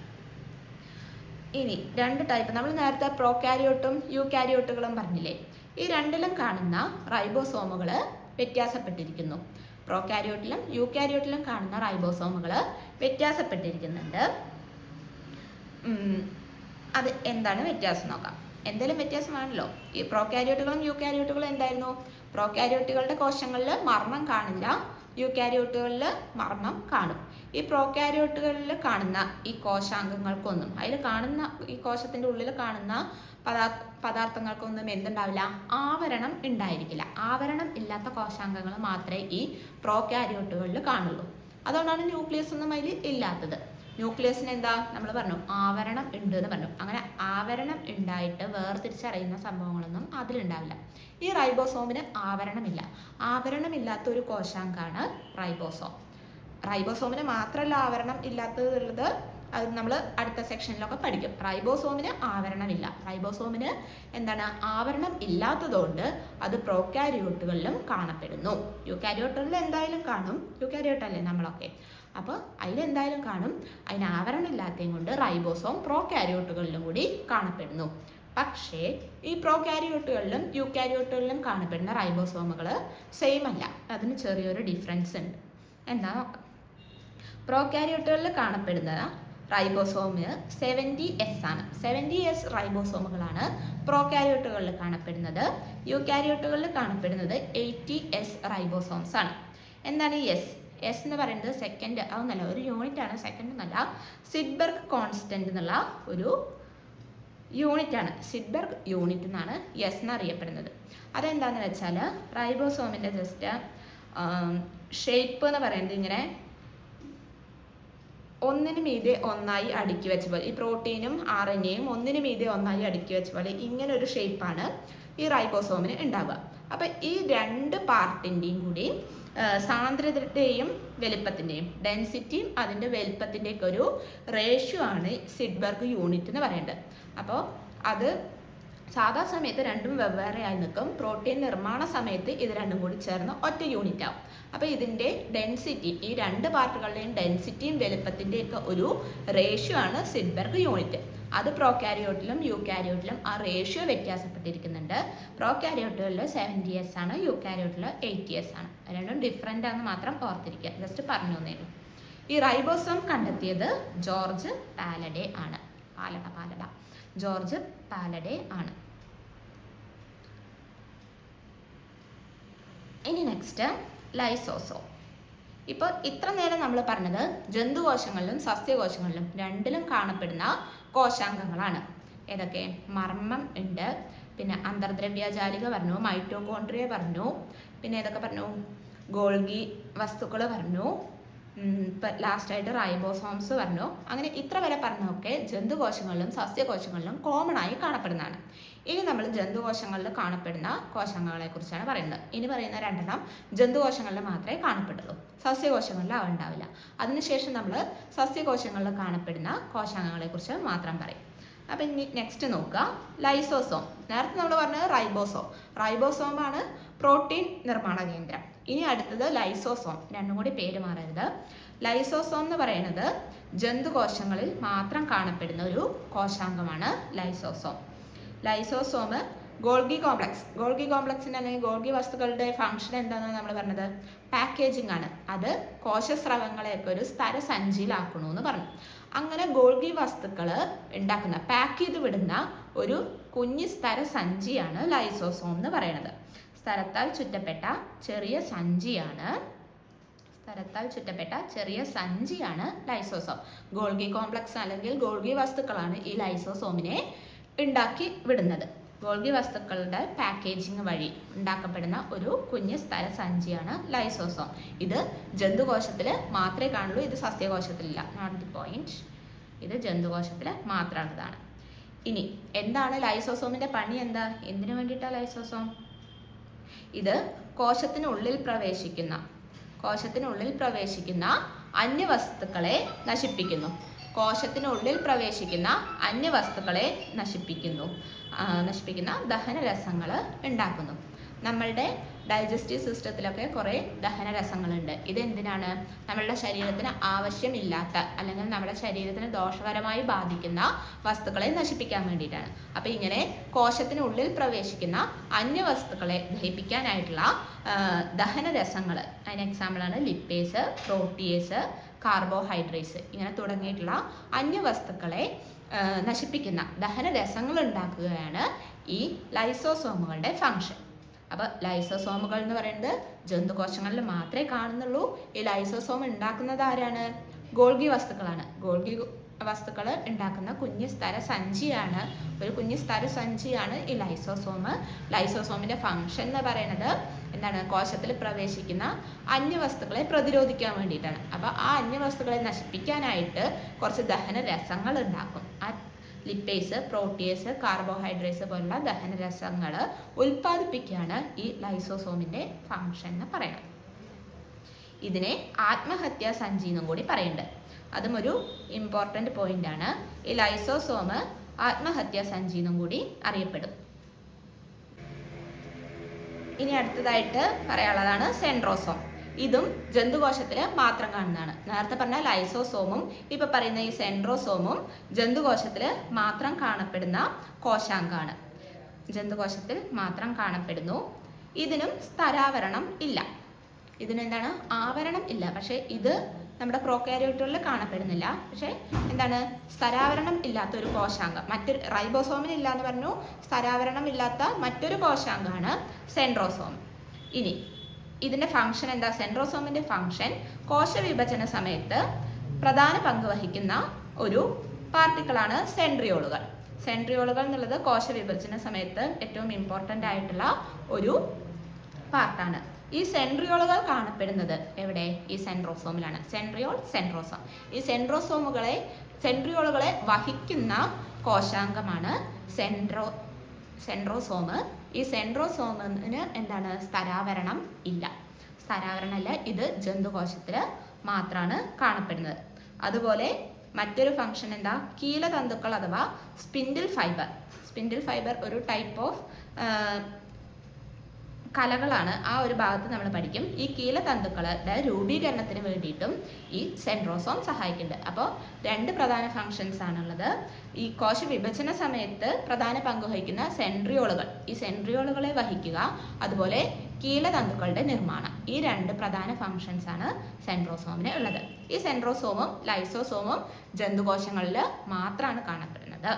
ഇനി രണ്ട് ടൈപ്പ്, നമ്മൾ നേരത്തെ പ്രോകാരിയോട്ടും യൂകാരിയോട്ടുകളും പറഞ്ഞില്ലേ? ഈ രണ്ടിലും കാണുന്ന റൈബോസോമുകൾ വ്യത്യാസപ്പെട്ടിരിക്കുന്നു. പ്രോകാരിയോട്ടിലും യൂകാരിയോട്ടിലും കാണുന്ന റൈബോസോമുകൾ വ്യത്യാസപ്പെട്ടിരിക്കുന്നുണ്ട്. അത് എന്താണ് വ്യത്യാസം നോക്കാം. എന്തെങ്കിലും വ്യത്യാസമാണല്ലോ. ഈ പ്രോകാരിയോട്ടുകളും യൂകാരിയോട്ടുകളും എന്തായിരുന്നു? പ്രോകാരിയോട്ടുകളുടെ കോശങ്ങളിൽ മർമ്മം കാണില്ല, യൂകാരിയോട്ടുകളിൽ മർമ്മം കാണും. ഈ പ്രോകാരിയോട്ടുകളിൽ കാണുന്ന ഈ കോശാംഗങ്ങൾക്കൊന്നും, അതിൽ കാണുന്ന ഈ കോശത്തിൻ്റെ ഉള്ളിൽ കാണുന്ന പദാർത്ഥങ്ങൾക്കൊന്നും എന്തുണ്ടാവില്ല? ആവരണം ഉണ്ടായിരിക്കില്ല. ആവരണം ഇല്ലാത്ത കോശാംഗങ്ങൾ മാത്രമേ ഈ പ്രോകാരിയോട്ടുകളിൽ കാണുള്ളൂ. അതുകൊണ്ടാണ് ന്യൂക്ലിയസ് ഒന്നും അതിൽ ഇല്ലാത്തത്. ന്യൂക്ലിയസിന് എന്താ നമ്മൾ പറഞ്ഞു? ആവരണം ഉണ്ട് എന്ന് പറഞ്ഞു. അങ്ങനെ ആവരണം ഉണ്ടായിട്ട് വേർതിരിച്ചറിയുന്ന സംഭവങ്ങളൊന്നും അതിലുണ്ടാവില്ല. ഈ റൈബോസോമിന് ആവരണമില്ല. ആവരണമില്ലാത്ത ഒരു കോശാംഗമാണ് റൈബോസോം. റൈബോസോമിന് മാത്രമല്ല ആവരണം ഇല്ലാത്തതുള്ളത്, അത് നമ്മൾ അടുത്ത സെക്ഷനിലൊക്കെ പഠിക്കും. റൈബോസോമിന് ആവരണമില്ല. റൈബോസോമിന് എന്താണ്? ആവരണം ഇല്ലാത്തതുകൊണ്ട് അത് പ്രോകാരിയോട്ടുകളിലും കാണപ്പെടുന്നു. യൂകാരിയോട്ടുകളിൽ എന്തായാലും കാണും, യൂകാരിയോട്ടല്ലേ നമ്മളൊക്കെ, അപ്പോൾ അതിലെന്തായാലും കാണും. അതിന് ആവരണം ഇല്ലാത്തതും കൊണ്ട് റൈബോസോം പ്രോകാരിയോട്ടുകളിലും കൂടി കാണപ്പെടുന്നു. പക്ഷേ ഈ പ്രോകാരിയോട്ടുകളിലും യൂകാരിയോട്ടുകളിലും കാണപ്പെടുന്ന റൈബോസോമുകൾ സെയിം അല്ല. അതിന് ചെറിയൊരു ഡിഫറൻസ് ഉണ്ട്. എന്താ നോക്കാം. പ്രോകാരിയോട്ടുകളിൽ കാണപ്പെടുന്ന റൈബോസോമിന് 70S ആണ്. 70S റൈബോസോമുകളാണ് പ്രോകാരിയോട്ടുകളിൽ കാണപ്പെടുന്നത്. യൂകാരിയോട്ടുകളിൽ കാണപ്പെടുന്നത് 80S റൈബോസോംസ് ആണ്. എന്താണ് എസ്? എസ് എന്ന് പറയുന്നത് സെക്കൻഡ്, അതൊന്നല്ല, ഒരു യൂണിറ്റ് ആണ്, സെക്കൻഡ് എന്നല്ല. സിഡ്ബർഗ് കോൺസ്റ്റന്റ് എന്നുള്ള ഒരു യൂണിറ്റാണ്. സിഡ്ബർഗ് യൂണിറ്റ് എന്നാണ് എസ് എന്നറിയപ്പെടുന്നത്. അതെന്താണെന്ന് വെച്ചാൽ റൈബോസോമിൻ്റെ ജസ്റ്റ് ഷേപ്പ് എന്ന് പറയുന്നത് ഇങ്ങനെ ഒന്നിന് മീതെ ഒന്നായി അടുക്കി വെച്ച പോലെ, ഈ പ്രോട്ടീനും RNAയും ഒന്നിന് മീതെ ഒന്നായി അടുക്കി വെച്ച പോലെ ഇങ്ങനെ ഒരു ഷേപ്പാണ് ഈ റൈബോസോമിന് ഉണ്ടാവുക. അപ്പം ഈ രണ്ട് പാർട്ടിൻ്റെയും കൂടി സാന്ദ്രതയുടെയും വലുപ്പത്തിൻ്റെയും, ഡെൻസിറ്റിയും അതിൻ്റെ വലുപ്പത്തിൻ്റെയൊക്കെ ഒരു റേഷ്യോ ആണ് സിഡ്ബർഗ് യൂണിറ്റ് എന്ന് പറയുന്നത്. അപ്പോൾ അത് സാധാ സമയത്ത് രണ്ടും വെവ്വേറെയായി നിൽക്കും. പ്രോട്ടീൻ നിർമ്മാണ സമയത്ത് ഇത് രണ്ടും കൂടി ചേർന്ന് ഒറ്റ യൂണിറ്റ് ആവും. അപ്പോൾ ഇതിൻ്റെ ഡെൻസിറ്റി, ഈ രണ്ട് പാർട്ടുകളുടെയും ഡെൻസിറ്റിയും വലുപ്പത്തിൻ്റെയൊക്കെ ഒരു റേഷ്യോ ആണ് സിഡ്ബർഗ് യൂണിറ്റ്. അത് പ്രോകാരിയോട്ടിലും യൂകാരിയോട്ടിലും ആ റേഷ്യോ വ്യത്യാസപ്പെട്ടിരിക്കുന്നുണ്ട്. പ്രോകാരിയോട്ടുകളിൽ 70S ആണ്, യൂകാരിയോട്ടിൽ 80S ആണ്. രണ്ടും ഡിഫറെൻ്റ് ആണെന്ന് മാത്രം ഓർത്തിരിക്കുക, ജസ്റ്റ് പറഞ്ഞു തന്നേ ഉള്ളൂ. ഈ റൈബോസോം കണ്ടെത്തിയത് ജോർജ് പാലഡെ ആണ്. ജോർജ് പാലഡെ ആണ്. ഇനി നെക്സ്റ്റ് ലൈസോസോം. ഇപ്പോൾ ഇത്ര നേരം നമ്മൾ പറഞ്ഞത് ജന്തുകോശങ്ങളിലും സസ്യകോശങ്ങളിലും രണ്ടിലും കാണപ്പെടുന്ന കോശാംഗങ്ങളാണ്. ഏതൊക്കെ? മർമ്മം ഉണ്ട്, പിന്നെ അന്തർദ്രവ്യജാലിക പറഞ്ഞു, മൈറ്റോകോൺട്രിയ പറഞ്ഞു, പിന്നെ ഏതൊക്കെ പറഞ്ഞു? ഗോൾഗി വസ്തുക്കൾ പറഞ്ഞു, ഇപ്പം ലാസ്റ്റായിട്ട് റൈബോസോംസ് പറഞ്ഞു. അങ്ങനെ ഇത്ര വരെ പറഞ്ഞൊക്കെ ജന്തുകോശങ്ങളിലും സസ്യകോശങ്ങളിലും കോമൺ ആയി കാണപ്പെടുന്നതാണ്. ഇനി നമ്മൾ ജന്തുകോശങ്ങളിൽ കാണപ്പെടുന്ന കോശങ്ങളെ കുറിച്ചാണ് പറയുന്നത്. ഇനി പറയുന്ന രണ്ടെണ്ണം ജന്തുകോശങ്ങളിൽ മാത്രമേ കാണപ്പെടുള്ളൂ, സസ്യകോശങ്ങളിൽ അവ ഉണ്ടാവില്ല. അതിനുശേഷം നമ്മൾ സസ്യകോശങ്ങളിൽ കാണപ്പെടുന്ന കോശാംഗങ്ങളെ കുറിച്ച് മാത്രം പറയും. അപ്പം ഇനി നെക്സ്റ്റ് നോക്കുക, ലൈസോസോം. നേരത്തെ നമ്മൾ പറഞ്ഞത് റൈബോസോമാണ് പ്രോട്ടീൻ നിർമ്മാണ കേന്ദ്രം. ഇനി അടുത്തത് ലൈസോസോം. രണ്ടും കൂടി പേര് മാറരുത്. ലൈസോസോം എന്ന് പറയുന്നത് ജന്തുകോശങ്ങളിൽ മാത്രം കാണപ്പെടുന്ന ഒരു കോശാംഗമാണ് ലൈസോസോം. ഗോൾഗി കോംപ്ലക്സിൻ്റെ അല്ലെങ്കിൽ ഗോൾഗി വസ്തുക്കളുടെ ഫംഗ്ഷൻ എന്താണെന്ന് നമ്മൾ പറഞ്ഞത് പാക്കേജിംഗ് ആണ്. അത് കോശസ്രവങ്ങളെയൊക്കെ ഒരു സ്ഥലസഞ്ചിയിലാക്കണമെന്ന് പറഞ്ഞു. അങ്ങനെ ഗോൾഗി വസ്തുക്കൾ ഉണ്ടാക്കുന്ന പാക്ക് ചെയ്ത് വിടുന്ന ഒരു കുഞ്ഞു സ്ഥലസഞ്ചിയാണ് ലൈസോസോം എന്ന് പറയുന്നത്. സ്ഥലത്താൽ ചുറ്റപ്പെട്ട ചെറിയ സഞ്ചിയാണ് ലൈസോസോം. ഗോൾഗി കോംപ്ലക്സ് അല്ലെങ്കിൽ ഗോൾഗി വസ്തുക്കളാണ് ഈ ലൈസോസോമിനെ ഉണ്ടാക്കി വിടുന്നത്. ഗോൾഗി വസ്തുക്കളുടെ പാക്കേജിങ് വഴി ഉണ്ടാക്കപ്പെടുന്ന ഒരു കുഞ്ഞു സ്ഥലസഞ്ചിയാണ് ലൈസോസോം. ഇത് ജന്തുകോശത്തിൽ മാത്രമേ കാണുള്ളൂ, ഇത് സസ്യകോശത്തിലില്ല. Not the point. ഇത് ജന്തുകോശത്തിൽ മാത്രമുള്ളതാണ്. ഇനി എന്താണ് ലൈസോസോമിൻ്റെ പണി? എന്തിനു വേണ്ടിയിട്ടാണ് ലൈസോസോം? ഇത് കോശത്തിനുള്ളിൽ പ്രവേശിക്കുന്ന അന്യവസ്തുക്കളെ നശിപ്പിക്കുന്ന ദഹനരസങ്ങൾ ഉണ്ടാക്കുന്നു. നമ്മളുടെ ഡൈജസ്റ്റീവ് സിസ്റ്റത്തിലൊക്കെ കുറേ ദഹനരസങ്ങളുണ്ട്. ഇതെന്തിനാണ്? നമ്മളുടെ ശരീരത്തിന് ആവശ്യമില്ലാത്ത അല്ലെങ്കിൽ നമ്മുടെ ശരീരത്തിന് ദോഷകരമായി ബാധിക്കുന്ന വസ്തുക്കളെ നശിപ്പിക്കാൻ വേണ്ടിയിട്ടാണ്. അപ്പോൾ ഇങ്ങനെ കോശത്തിനുള്ളിൽ പ്രവേശിക്കുന്ന അന്യവസ്തുക്കളെ ദഹിപ്പിക്കാനായിട്ടുള്ള ദഹനരസങ്ങൾ, അതിന് എക്സാമ്പിളാണ് ലിപ്പേസ്, പ്രോട്ടിയേസ്, കാർബോഹൈഡ്രേറ്റ്സ്, ഇങ്ങനെ തുടങ്ങിയിട്ടുള്ള അന്യവസ്തുക്കളെ നശിപ്പിക്കുന്ന ദഹനരസങ്ങൾ ഉണ്ടാക്കുകയാണ് ഈ ലൈസോസോമുകളുടെ ഫംഗ്ഷൻ. അപ്പോൾ ലൈസോസോമുകൾ എന്ന് പറയുന്നത് ജന്തുകോശങ്ങളിൽ മാത്രമേ കാണുന്നുള്ളൂ. ഈ ലൈസോസോം ഉണ്ടാക്കുന്നത് ആരാണ്? ഗോൾഗി വസ്തുക്കളാണ്. ഗോൾഗി വസ്തുക്കൾ ഉണ്ടാക്കുന്ന കുഞ്ഞു സ്ഥലസഞ്ചിയാണ് ഈ ലൈസോസോം. ലൈസോസോമിൻ്റെ ഫംഗ്ഷൻ എന്ന് പറയുന്നത് എന്താണ്? കോശത്തിൽ പ്രവേശിക്കുന്ന അന്യവസ്തുക്കളെ പ്രതിരോധിക്കാൻ വേണ്ടിയിട്ടാണ്. അപ്പോൾ ആ അന്യവസ്തുക്കളെ നശിപ്പിക്കാനായിട്ട് കുറച്ച് ദഹനരസങ്ങൾ ഉണ്ടാക്കും. ആ ലിപ്പേസ്, പ്രോട്ടിയേസ്, കാർബോഹൈഡ്രേറ്റ്സ് പോലുള്ള ദഹനരസങ്ങൾ ഉൽപ്പാദിപ്പിക്കുകയാണ് ഈ ലൈസോസോമിൻ്റെ ഫംഗ്ഷൻ എന്ന് പറയുന്നത്. ഇതിനെ ആത്മഹത്യാ സഞ്ചി എന്നും കൂടി പറയുന്നുണ്ട്. അതും ഒരു ഇമ്പോർട്ടൻ്റ് പോയിൻ്റാണ്. ഈ ലൈസോസോം ആത്മഹത്യാ സഞ്ചി എന്നും കൂടി അറിയപ്പെടും. ഇനി അടുത്തതായിട്ട് പറയാനുള്ളതാണ് സെൻട്രോസോം. ഇതും ജന്തുകോശത്തിൽ മാത്രം കാണുന്നതാണ്. നേരത്തെ പറഞ്ഞ ലൈസോസോമും ഇപ്പോൾ പറയുന്ന ഈ സെൻട്രോസോമും ജന്തുകോശത്തിൽ മാത്രം കാണപ്പെടുന്ന കോശാംഗമാണ്. ജന്തുകോശത്തിൽ മാത്രം കാണപ്പെടുന്നു. ഇതിനും സ്ഥരാവരണം ഇല്ല. ഇതിനെന്താണ്? ആവരണം ഇല്ല. പക്ഷേ ഇത് നമ്മുടെ പ്രോകാരിയോട്ടുകളിൽ കാണപ്പെടുന്നില്ല. പക്ഷേ എന്താണ്? സ്ഥരാവരണം ഇല്ലാത്ത ഒരു കോശാംഗം. മറ്റൊരു റൈബോസോമിന് ഇല്ല എന്ന് പറഞ്ഞു. സ്ഥരാവരണം ഇല്ലാത്ത മറ്റൊരു കോശാംഗമാണ് സെൻട്രോസോം. ഇനി ഇതിൻ്റെ ഫംഗ്ഷൻ എന്താ? സെൻട്രോസോമിൻ്റെ ഫംഗ്ഷൻ കോശവിഭജന സമയത്ത് പ്രധാന പങ്ക് വഹിക്കുന്ന ഒരു പാർട്ടിക്കിളാണ് സെൻട്രിയോളുകൾ. സെൻട്രിയോളുകൾ എന്നുള്ളത് കോശവിഭജന സമയത്ത് ഏറ്റവും ഇമ്പോർട്ടൻ്റ് ആയിട്ടുള്ള ഒരു പാർട്ടാണ്. ഈ സെൻട്രിയോളുകൾ കാണപ്പെടുന്നത് എവിടെ? ഈ സെൻട്രോസോമിലാണ്. സെൻട്രോസോം. ഈ സെൻട്രിയോളുകളെ വഹിക്കുന്ന കോശാംഗമാണ് സെൻട്രോസോം. ഈ സെൻട്രോസോമിന് എന്താണ്? സ്ഥരാവരണം ഇല്ല. ഇത് ജന്തുകോശത്തിൽ മാത്രമാണ് കാണപ്പെടുന്നത്. അതുപോലെ മറ്റൊരു ഫംഗ്ഷൻ എന്താ? കീലതന്തുക്കൾ അഥവാ സ്പിൻഡിൽ ഫൈബർ ഒരു ടൈപ്പ് ഓഫ് കലകളാണ്. ആ ഒരു ഭാഗത്ത് നമ്മൾ പഠിക്കും. ഈ കീലതന്തുക്കളുടെ രൂപീകരണത്തിന് വേണ്ടിയിട്ടും ഈ സെൻട്രോസോം സഹായിക്കുന്നുണ്ട്. അപ്പോൾ രണ്ട് പ്രധാന ഫങ്ഷൻസ് ആണുള്ളത്. ഈ കോശ വിഭജന സമയത്ത് പ്രധാന പങ്ക് വഹിക്കുന്ന ഈ സെൻട്രിയോളുകളെ വഹിക്കുക, അതുപോലെ കീലതന്തുക്കളുടെ നിർമ്മാണം. ഈ രണ്ട് പ്രധാന ഫങ്ഷൻസ് ആണ് സെൻട്രോസോമിന് ഉള്ളത്. ഈ സെൻട്രോസോമും ലൈസോസോമും ജന്തുകോശങ്ങളിൽ മാത്രമാണ് കാണപ്പെടുന്നത്.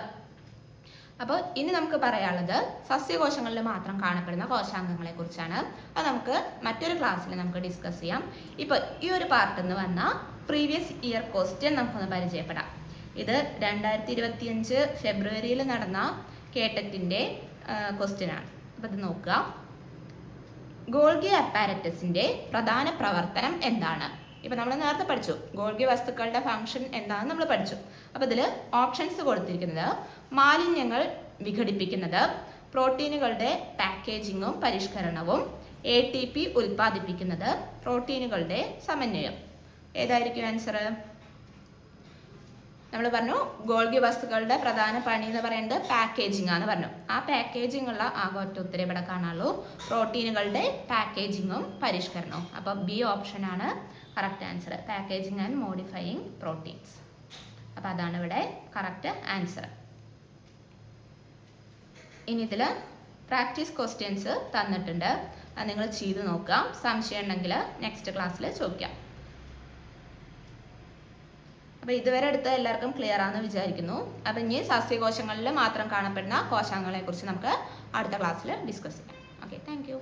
അപ്പോൾ ഇനി നമുക്ക് പറയാനുള്ളത് സസ്യകോശങ്ങളിൽ മാത്രം കാണപ്പെടുന്ന കോശാംഗങ്ങളെ കുറിച്ചാണ്. അത് നമുക്ക് മറ്റൊരു ക്ലാസ്സിൽ നമുക്ക് ഡിസ്കസ് ചെയ്യാം. ഇപ്പോൾ ഈ ഒരു പാർട്ടിൽ നിന്ന് വന്ന പ്രീവിയസ് ഇയർ ക്വസ്റ്റ്യൻ നമുക്കൊന്ന് പരിചയപ്പെടാം. ഇത് 2025 ഫെബ്രുവരിയിൽ നടന്ന കേട്ടറ്റിൻ്റെ ക്വസ്റ്റ്യനാണ്. അപ്പോൾ ഇത് നോക്കുക. ഗോൾഗി അപ്പാരറ്റസിന്റെ പ്രധാന പ്രവർത്തനം എന്താണ്? ഇപ്പൊ നമ്മൾ നേരത്തെ പഠിച്ചു ഗോൾഗി വസ്തുക്കളുടെ ഫംഗ്ഷൻ എന്താണെന്ന് നമ്മൾ പഠിച്ചു. അപ്പോൾ ഇതിൽ ഓപ്ഷൻസ് കൊടുത്തിരിക്കുന്നത് മാലിന്യങ്ങൾ വിഘടിപ്പിക്കുന്നത്, പ്രോട്ടീനുകളുടെ പാക്കേജിങ്ങും പരിഷ്കരണവും, ATP ഉൽപ്പാദിപ്പിക്കുന്നത്, പ്രോട്ടീനുകളുടെ സമന്വയം. ഏതായിരിക്കും ആൻസർ? നമ്മൾ പറഞ്ഞു ഗോൾഗി വസ്തുക്കളുടെ പ്രധാന പണി എന്ന് പറയുന്നത് പാക്കേജിംഗ് ആണെന്ന് പറഞ്ഞു. ആ പാക്കേജിംഗ് ഉള്ള ആകെ ഒറ്റ ഉത്തരം ഇവിടെ കാണാനുള്ളൂ. പ്രോട്ടീനുകളുടെ പാക്കേജിങ്ങും പരിഷ്കരണവും. അപ്പം ബി ഓപ്ഷൻ ആണ് correct answer, packaging and modifying proteins. അപ്പം അതാണ് ഇവിടെ കറക്റ്റ് ആൻസർ. ഇനി ഇതിൽ പ്രാക്ടീസ് ക്വസ്റ്റ്യൻസ് തന്നിട്ടുണ്ട്, അത് നിങ്ങൾ ചെയ്ത് നോക്കാം. സംശയം ഉണ്ടെങ്കിൽ നെക്സ്റ്റ് ക്ലാസ്സിൽ ചോദിക്കാം. അപ്പോൾ ഇതുവരെ എടുത്ത എല്ലാവർക്കും ക്ലിയർ ആണെന്ന് വിചാരിക്കുന്നു. അപ്പം ഇനി സസ്യകോശങ്ങളിൽ മാത്രം കാണപ്പെടുന്ന കോശങ്ങളെ കുറിച്ച് നമുക്ക് അടുത്ത ക്ലാസ്സിൽ ഡിസ്കസ് ചെയ്യാം. Okay, thank you.